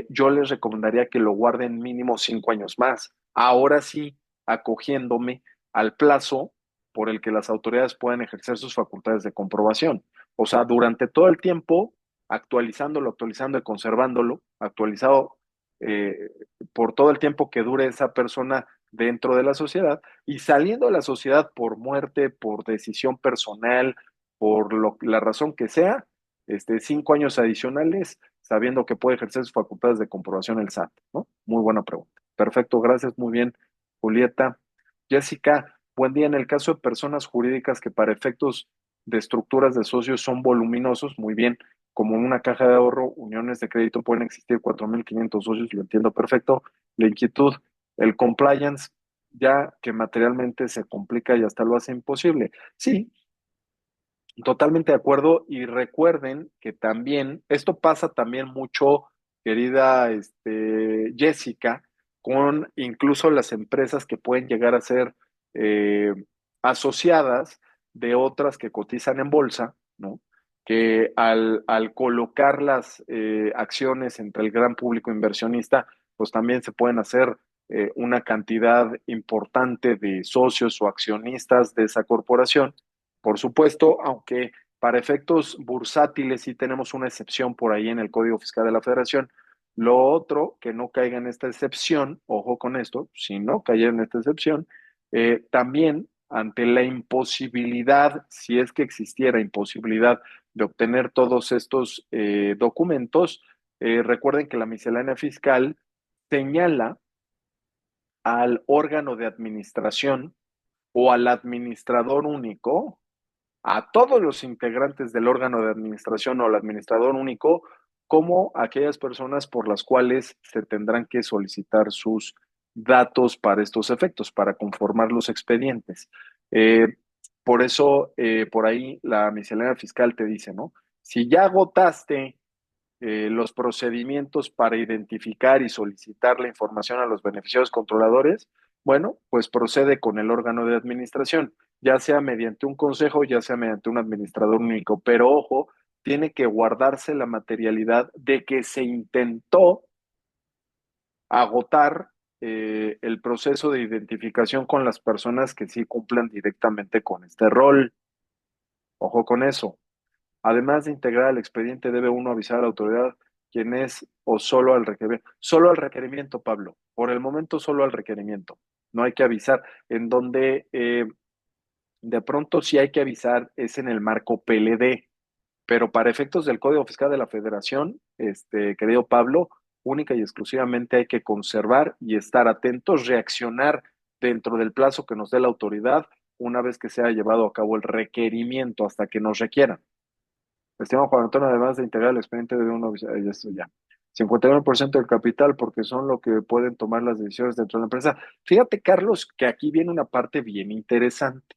yo les recomendaría que lo guarden mínimo 5 años más. Ahora sí, acogiéndome al plazo por el que las autoridades puedan ejercer sus facultades de comprobación. O sea, durante todo el tiempo, actualizándolo, actualizando y conservándolo, actualizado eh, por todo el tiempo que dure esa persona dentro de la sociedad y saliendo de la sociedad por muerte, por decisión personal, por la razón que sea, 5 años adicionales, sabiendo que puede ejercer sus facultades de comprobación el SAT, ¿no? Muy buena pregunta. Perfecto, gracias, muy bien, Julieta. Jessica, buen día. En el caso de personas jurídicas que para efectos de estructuras de socios son voluminosos, muy bien, como una caja de ahorro, uniones de crédito, pueden existir 4.500 socios, lo entiendo perfecto. La inquietud, el compliance, ya que materialmente se complica y hasta lo hace imposible. Sí, totalmente de acuerdo. Y recuerden que también, esto pasa también mucho, querida Jessica, con incluso las empresas que pueden llegar a ser eh, asociadas de otras que cotizan en bolsa, ¿no? Que al colocar las acciones entre el gran público inversionista, pues también se pueden hacer una cantidad importante de socios o accionistas de esa corporación. Por supuesto, aunque para efectos bursátiles sí tenemos una excepción por ahí en el Código Fiscal de la Federación, lo otro, que no caiga en esta excepción, ojo con esto, si no cayera en esta excepción, también ante la imposibilidad, si es que existiera imposibilidad de obtener todos estos documentos, recuerden que la miscelánea fiscal señala al órgano de administración o al administrador único, a todos los integrantes del órgano de administración o al administrador único, como aquellas personas por las cuales se tendrán que solicitar sus datos para estos efectos, para conformar los expedientes. Eh, por eso, por ahí la miscelánea fiscal te dice, ¿no? Si ya agotaste los procedimientos para identificar y solicitar la información a los beneficiarios controladores, bueno, pues procede con el órgano de administración, ya sea mediante un consejo, ya sea mediante un administrador único, pero ojo, tiene que guardarse la materialidad de que se intentó agotar el proceso de identificación con las personas que sí cumplan directamente con este rol. Ojo con eso. Además de integrar el expediente, debe uno avisar a la autoridad quién es o solo al requerimiento. Solo al requerimiento, Pablo. Por el momento, solo al requerimiento. No hay que avisar. En donde de pronto sí hay que avisar es en el marco PLD, pero para efectos del Código Fiscal de la Federación, querido Pablo, única y exclusivamente hay que conservar y estar atentos, reaccionar dentro del plazo que nos dé la autoridad una vez que se haya llevado a cabo el requerimiento hasta que nos requieran. Estimado Juan Antonio, además de integrar el expediente de uno, esto ya. 51% del capital porque son lo que pueden tomar las decisiones dentro de la empresa. Fíjate, Carlos, que aquí viene una parte bien interesante.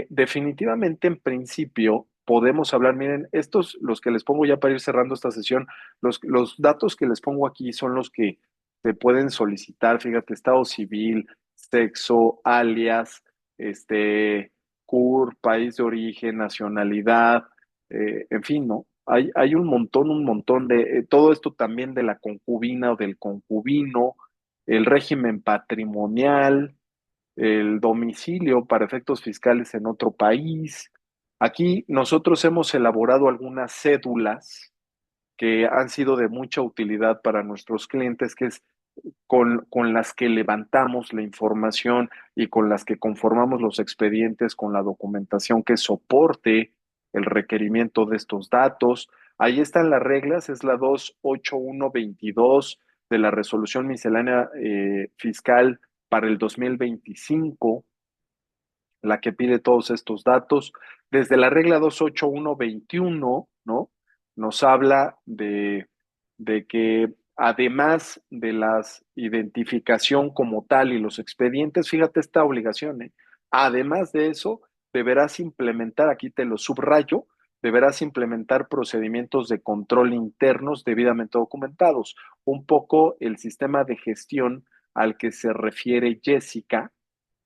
Definitivamente, en principio, podemos hablar, miren, estos, los que les pongo ya para ir cerrando esta sesión, los datos que les pongo aquí son los que se pueden solicitar, fíjate, estado civil, sexo, alias, CUR, país de origen, nacionalidad, en fin, ¿no? Hay un montón de, todo esto también de la concubina o del concubino, el régimen patrimonial, el domicilio para efectos fiscales en otro país. Aquí nosotros hemos elaborado algunas cédulas que han sido de mucha utilidad para nuestros clientes, que es con las que levantamos la información y con las que conformamos los expedientes con la documentación que soporte el requerimiento de estos datos. Ahí están las reglas, es la 28122 de la resolución miscelánea fiscal para el 2025, la que pide todos estos datos. Desde la regla 28121, ¿no? Nos habla de que además de la identificación como tal y los expedientes, fíjate esta obligación, ¿eh? Además de eso, deberás implementar, aquí te lo subrayo, deberás implementar procedimientos de control internos debidamente documentados. Un poco el sistema de gestión al que se refiere Jessica,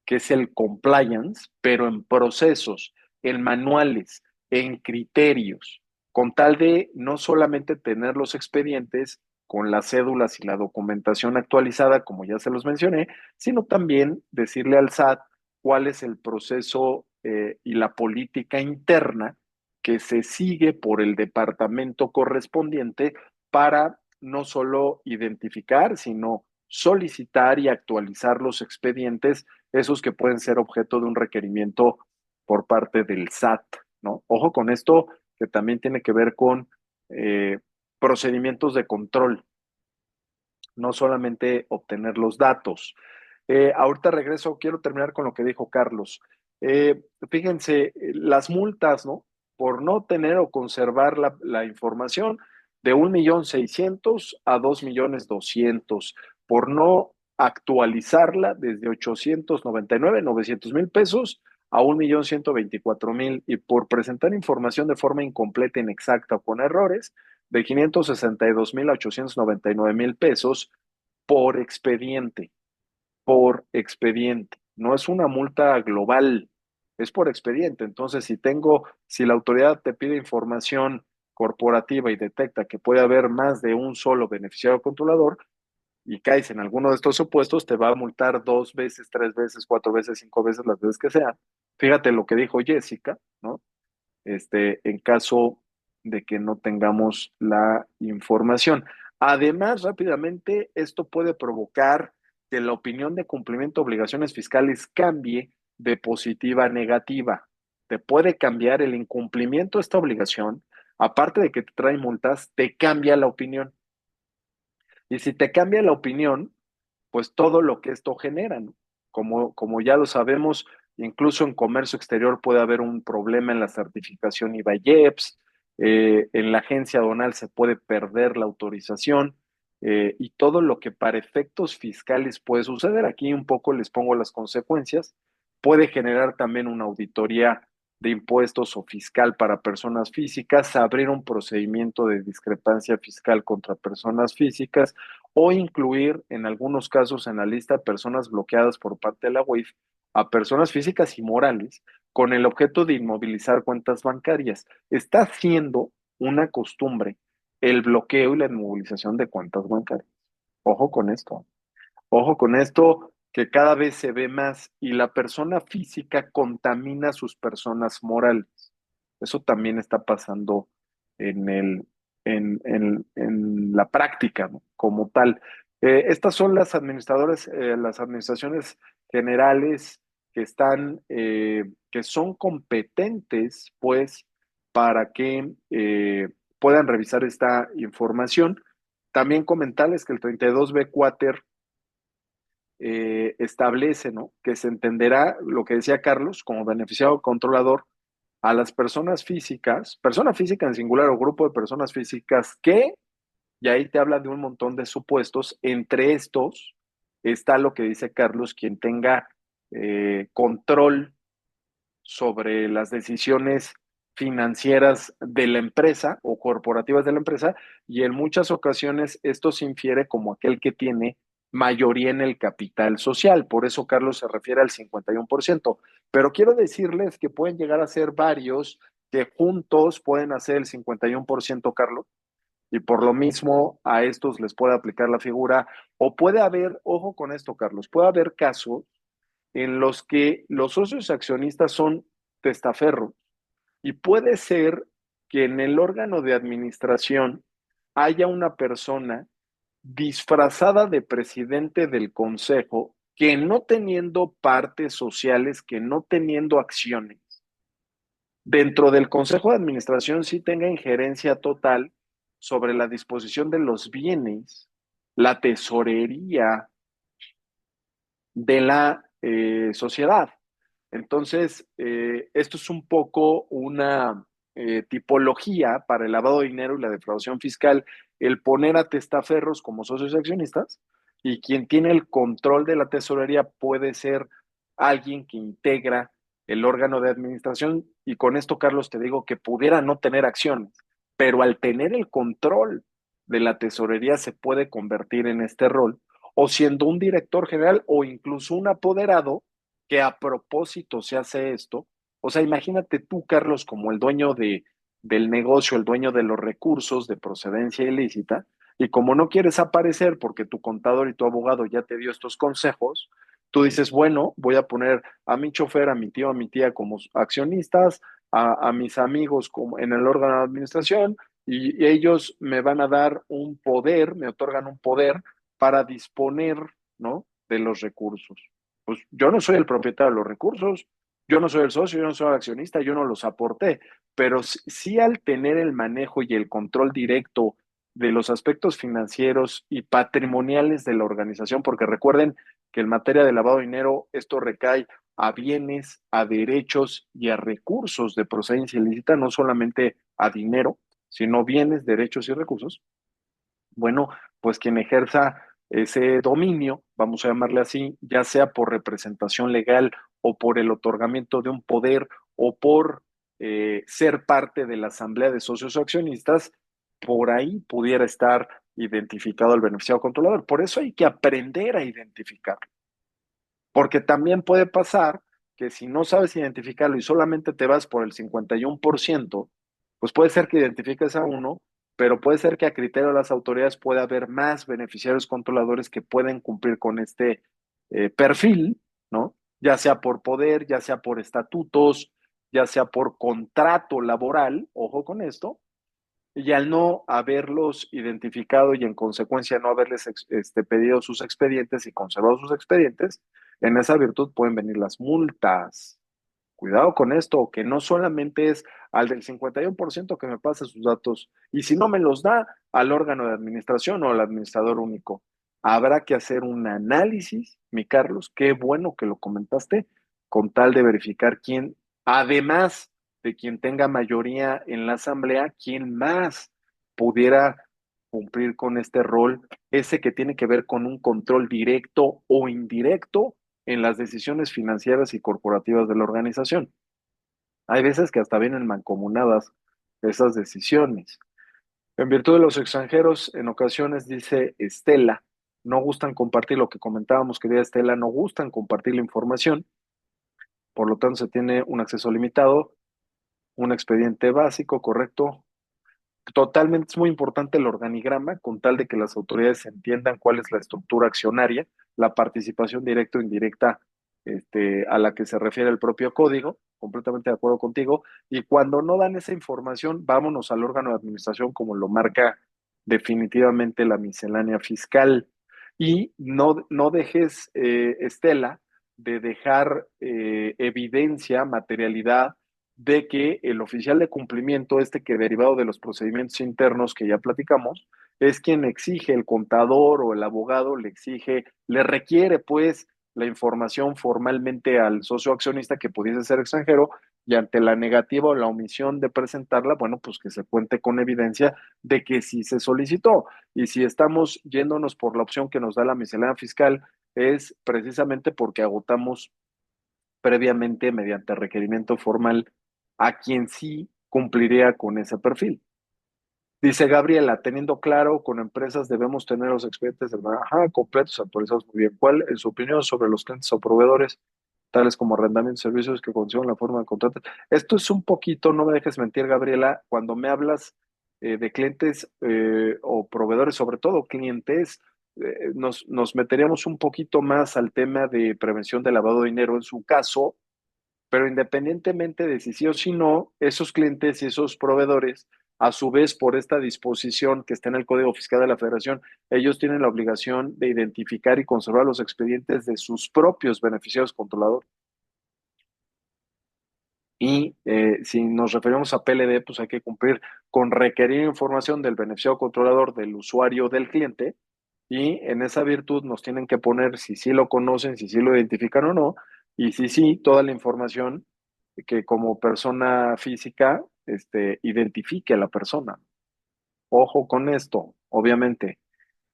que es el compliance, pero en procesos, en manuales, en criterios, con tal de no solamente tener los expedientes con las cédulas y la documentación actualizada, como ya se los mencioné, sino también decirle al SAT cuál es el proceso y la política interna que se sigue por el departamento correspondiente para no solo identificar, sino solicitar y actualizar los expedientes, esos que pueden ser objeto de un requerimiento por parte del SAT, ¿no? Ojo con esto, que también tiene que ver con eh, procedimientos de control, no solamente obtener los datos. Ahorita regreso, quiero terminar con lo que dijo Carlos. Fíjense, las multas, ¿no? Por no tener o conservar la información de 1.600.000 a 2.200.000, por no actualizarla desde 899, 900 mil pesos a 1.124.000 y por presentar información de forma incompleta, inexacta o con errores de 562.000 a 899.000 pesos por expediente, por expediente. No es una multa global, es por expediente. Entonces, si la autoridad te pide información corporativa y detecta que puede haber más de un solo beneficiario controlador y caes en alguno de estos supuestos, te va a multar 2 veces, 3 veces, 4 veces, 5 veces, las veces que sea. Fíjate lo que dijo Jessica, ¿no? En caso de que no tengamos la información. Además, rápidamente, esto puede provocar que la opinión de cumplimiento de obligaciones fiscales cambie de positiva a negativa. Te puede cambiar el incumplimiento de esta obligación, aparte de que te trae multas, te cambia la opinión. Y si te cambia la opinión, pues todo lo que esto genera, ¿no? Como ya lo sabemos, incluso en comercio exterior puede haber un problema en la certificación IVA-IEPS, en la agencia aduanal se puede perder la autorización y todo lo que para efectos fiscales puede suceder. Aquí un poco les pongo las consecuencias. Puede generar también una auditoría de impuestos o fiscal para personas físicas, abrir un procedimiento de discrepancia fiscal contra personas físicas, o incluir en algunos casos en la lista de personas bloqueadas por parte de la UIF a personas físicas y morales con el objeto de inmovilizar cuentas bancarias. Está haciendo una costumbre el bloqueo y la inmovilización de cuentas bancarias. Ojo con esto. Ojo con esto, que cada vez se ve más y la persona física contamina a sus personas morales. Eso también está pasando en en la práctica, ¿no? Como tal. Estas son las administraciones generales que que son competentes, pues, para que puedan revisar esta información. También comentarles que el 32B Quater establece, ¿no? Que se entenderá lo que decía Carlos como beneficiario controlador a las personas físicas, persona física en singular o grupo de personas físicas que, y ahí te habla de un montón de supuestos, entre estos está lo que dice Carlos, quien tenga control sobre las decisiones financieras de la empresa o corporativas de la empresa, y en muchas ocasiones esto se infiere como aquel que tiene mayoría en el capital social. Por eso Carlos se refiere al 51%. Pero quiero decirles que pueden llegar a ser varios que juntos pueden hacer el 51%, Carlos, y por lo mismo a estos les puede aplicar la figura, o puede haber, ojo con esto, Carlos, puede haber casos en los que los socios accionistas son testaferros y puede ser que en el órgano de administración haya una persona disfrazada de presidente del consejo que no teniendo partes sociales, que no teniendo acciones, dentro del consejo de administración sí tenga injerencia total sobre la disposición de los bienes, la tesorería de la sociedad. Entonces, esto es un poco una tipología para el lavado de dinero y la defraudación fiscal, el poner a testaferros como socios accionistas, y quien tiene el control de la tesorería puede ser alguien que integra el órgano de administración, y con esto, Carlos, te digo que pudiera no tener acciones, pero al tener el control de la tesorería se puede convertir en este rol, o siendo un director general o incluso un apoderado que a propósito se hace esto. O sea, imagínate tú, Carlos, como el dueño del negocio, el dueño de los recursos de procedencia ilícita, Y como no quieres aparecer porque tu contador y tu abogado ya te dio estos consejos, tú dices, bueno, voy a poner a mi chofer, a mi tío, a mi tía como accionistas, a mis amigos como en el órgano de administración, y ellos me van a dar un poder, me otorgan un poder para disponer, ¿no? De los recursos. Pues yo no soy el propietario de los recursos, yo no soy el socio, yo no soy el accionista, yo no los aporté, pero sí al tener el manejo y el control directo de los aspectos financieros y patrimoniales de la organización, porque recuerden que en materia de lavado de dinero esto recae a bienes, a derechos y a recursos de procedencia ilícita, no solamente a dinero, sino bienes, derechos y recursos. Bueno, pues quien ejerza ese dominio, vamos a llamarle así, ya sea por representación legal o por el otorgamiento de un poder o por ser parte de la asamblea de socios o accionistas, por ahí pudiera estar identificado el beneficiado controlador. Por eso hay que aprender a identificarlo, porque también puede pasar que si no sabes identificarlo y solamente te vas por el 51%, pues puede ser que identifiques a uno, pero puede ser que a criterio de las autoridades pueda haber más beneficiarios controladores que pueden cumplir con este perfil, ¿no? Ya sea por poder, ya sea por estatutos, ya sea por contrato laboral, ojo con esto, y al no haberlos identificado y en consecuencia no haberles pedido sus expedientes y conservado sus expedientes, en esa virtud pueden venir las multas. Cuidado con esto, que no solamente es al del 51% que me pase sus datos, y si no me los da al órgano de administración o al administrador único. Habrá que hacer un análisis, mi Carlos, qué bueno que lo comentaste, con tal de verificar quién, además de quien tenga mayoría en la asamblea, quién más pudiera cumplir con este rol, ese que tiene que ver con un control directo o indirecto en las decisiones financieras y corporativas de la organización. Hay veces que hasta vienen mancomunadas esas decisiones. En virtud de los extranjeros, en ocasiones, dice Estela, no gustan compartir lo que comentábamos, querida Estela, no gustan compartir la información, por lo tanto se tiene un acceso limitado, un expediente básico, correcto. Totalmente es muy importante el organigrama con tal de que las autoridades entiendan cuál es la estructura accionaria, la participación directa o indirecta a la que se refiere el propio código, completamente de acuerdo contigo, y cuando no dan esa información, vámonos al órgano de administración como lo marca definitivamente la miscelánea fiscal. Y no dejes, Estela, de dejar evidencia, materialidad de que el oficial de cumplimiento, que derivado de los procedimientos internos que ya platicamos, es quien exige, el contador o el abogado le exige, le requiere pues la información formalmente al socio accionista que pudiese ser extranjero, y ante la negativa o la omisión de presentarla, bueno, pues que se cuente con evidencia de que sí se solicitó. Y si estamos yéndonos por la opción que nos da la miscelánea fiscal, es precisamente porque agotamos previamente mediante requerimiento formal a quien sí cumpliría con ese perfil. Dice Gabriela, teniendo claro, con empresas debemos tener los expedientes de ajá, completos, actualizados muy bien. ¿Cuál es su opinión sobre los clientes o proveedores, tales como arrendamiento de servicios que consigan la forma de contrato? Esto es un poquito, no me dejes mentir, Gabriela, cuando me hablas de clientes o proveedores, sobre todo clientes, nos meteríamos un poquito más al tema de prevención de lavado de dinero en su caso, pero independientemente de si sí o si no, esos clientes y esos proveedores, a su vez, por esta disposición que está en el Código Fiscal de la Federación, ellos tienen la obligación de identificar y conservar los expedientes de sus propios beneficiarios controladores. Y si nos referimos a PLD, pues hay que cumplir con requerir información del beneficiario controlador, del usuario, del cliente, y en esa virtud nos tienen que poner si sí lo conocen, si sí lo identifican o no, y si sí, toda la información que como persona física identifique a la persona. Ojo con esto, obviamente.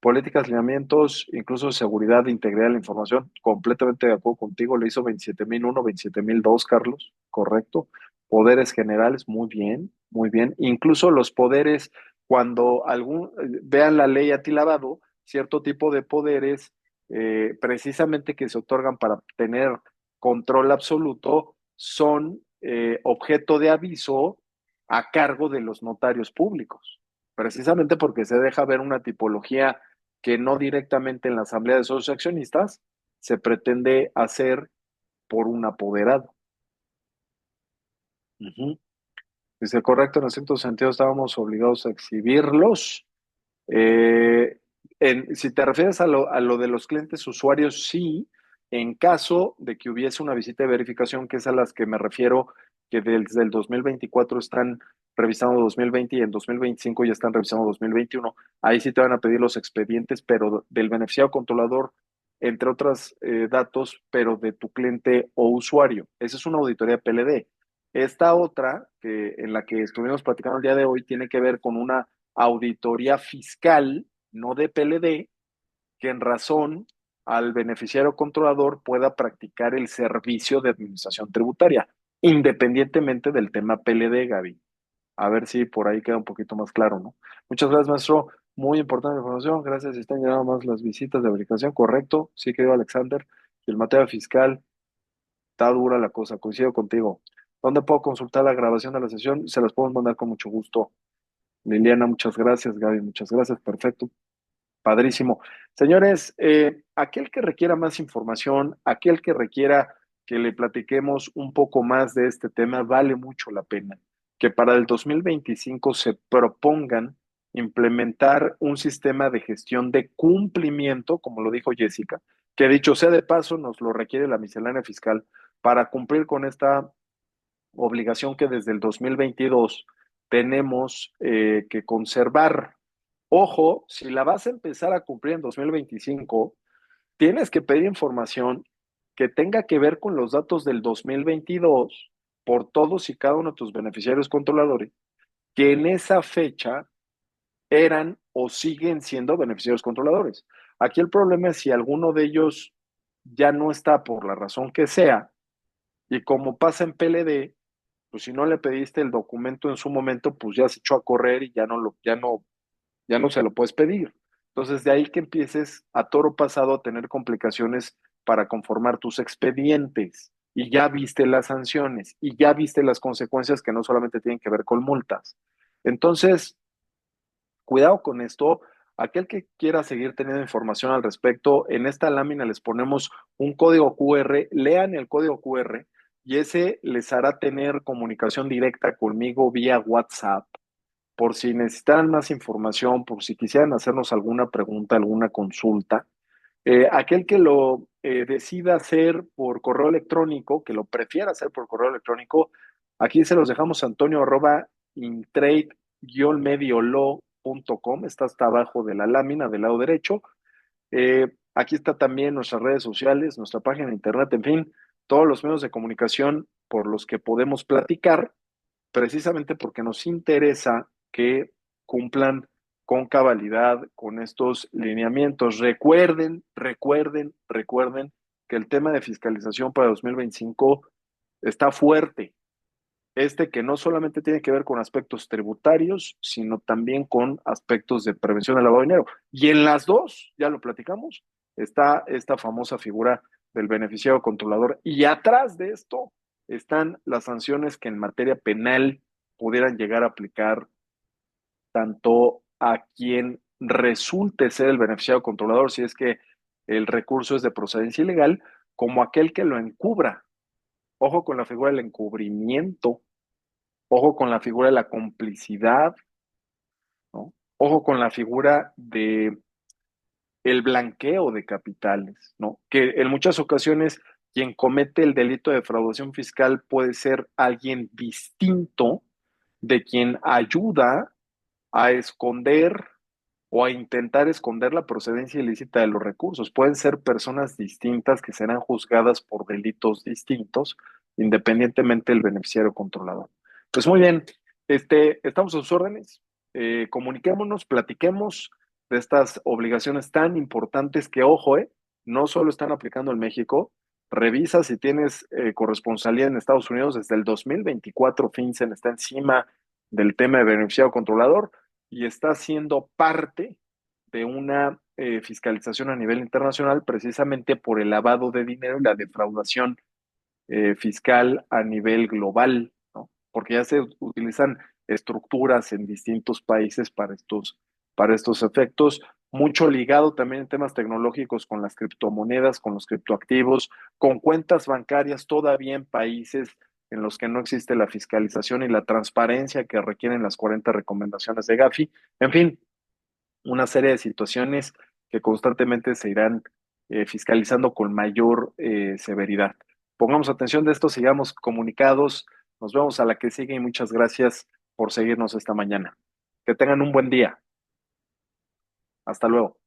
Políticas, lineamientos, incluso seguridad, integridad de la información, completamente de acuerdo contigo, le hizo 27.001, 27.002, Carlos, correcto. Poderes generales, muy bien, muy bien. Incluso los poderes, cuando vean la ley lavado, cierto tipo de poderes, precisamente que se otorgan para tener control absoluto, son objeto de aviso a cargo de los notarios públicos. precisamente porque se deja ver una tipología que no directamente en la asamblea de socios accionistas se pretende hacer por un apoderado. Ujú. Dice, correcto, en cierto sentido estábamos obligados a exhibirlos. Eh, si te refieres a lo de los clientes usuarios, sí, en caso de que hubiese una visita de verificación, que es a las que me refiero, que desde el 2024 están revisando 2020 y en 2025 ya están revisando 2021, ahí sí te van a pedir los expedientes, pero del beneficiario controlador, entre otros datos, pero de tu cliente o usuario. Esa es una auditoría PLD. Esta otra, en la que estuvimos platicando el día de hoy, tiene que ver con una auditoría fiscal, no de PLD, que en razón al beneficiario controlador pueda practicar el servicio de administración tributaria, independientemente del tema PLD, Gaby. A ver si por ahí queda un poquito más claro, ¿no? Muchas gracias, maestro. Muy importante información. Gracias. Si están llegando más las visitas de verificación, correcto. Sí, querido Alexander. Y el materia fiscal, está dura la cosa. Coincido contigo. ¿Dónde puedo consultar la grabación de la sesión? Se las podemos mandar con mucho gusto. Liliana, muchas gracias. Gaby, muchas gracias. Perfecto. Padrísimo. Señores, aquel que requiera más información, aquel que requiera que le platiquemos un poco más de este tema, vale mucho la pena que para el 2025 se propongan implementar un sistema de gestión de cumplimiento, como lo dijo Jessica, que dicho sea de paso, nos lo requiere la miscelánea fiscal para cumplir con esta obligación que desde el 2022 tenemos que conservar. Ojo, si la vas a empezar a cumplir en 2025, tienes que pedir información que tenga que ver con los datos del 2022 por todos y cada uno de tus beneficiarios controladores, que en esa fecha eran o siguen siendo beneficiarios controladores. Aquí el problema es si alguno de ellos ya no está por la razón que sea, y como pasa en PLD, pues si no le pediste el documento en su momento, pues ya se echó a correr y ya no se lo puedes pedir. Entonces, de ahí que empieces a toro pasado a tener complicaciones para conformar tus expedientes y ya viste las sanciones y ya viste las consecuencias que no solamente tienen que ver con multas. Entonces, cuidado con esto. Aquel que quiera seguir teniendo información al respecto, en esta lámina les ponemos un código QR, lean el código QR y ese les hará tener comunicación directa conmigo vía WhatsApp por si necesitaran más información, por si quisieran hacernos alguna pregunta, alguna consulta. Aquel que lo decida hacer por correo electrónico, que lo prefiera hacer por correo electrónico, aquí se los dejamos Antonio arroba intrade-mediolo.com, está hasta abajo de la lámina del lado derecho. Aquí está también nuestras redes sociales, nuestra página de internet, en fin, todos los medios de comunicación por los que podemos platicar precisamente porque nos interesa que cumplan con cabalidad con estos lineamientos. Recuerden que el tema de fiscalización para 2025 está fuerte. Este que no solamente tiene que ver con aspectos tributarios, sino también con aspectos de prevención del lavado de dinero. Y en las dos, ya lo platicamos, está esta famosa figura del beneficiario controlador. Y atrás de esto están las sanciones que en materia penal pudieran llegar a aplicar tanto a quien resulte ser el beneficiario controlador, si es que el recurso es de procedencia ilegal, como aquel que lo encubra. Ojo con la figura del encubrimiento. Ojo con la figura de la complicidad, ¿no? Ojo con la figura de el blanqueo de capitales, ¿no? Que en muchas ocasiones quien comete el delito de defraudación fiscal puede ser alguien distinto de quien ayuda a esconder o a intentar esconder la procedencia ilícita de los recursos. Pueden ser personas distintas que serán juzgadas por delitos distintos, independientemente del beneficiario controlador. Pues muy bien, estamos a sus órdenes. Comuniquémonos, platiquemos de estas obligaciones tan importantes que, ojo, no solo están aplicando en México. Revisa si tienes corresponsalía en Estados Unidos. Desde el 2024, FinCEN está encima del tema de beneficiario controlador y está siendo parte de una fiscalización a nivel internacional precisamente por el lavado de dinero y la defraudación fiscal a nivel global, ¿no? Porque ya se utilizan estructuras en distintos países para estos efectos, mucho ligado también en temas tecnológicos con las criptomonedas, con los criptoactivos, con cuentas bancarias todavía en países en los que no existe la fiscalización y la transparencia que requieren las 40 recomendaciones de Gafi. En fin, una serie de situaciones que constantemente se irán fiscalizando con mayor severidad. Pongamos atención de esto, sigamos comunicados. Nos vemos a la que sigue y muchas gracias por seguirnos esta mañana. Que tengan un buen día. Hasta luego.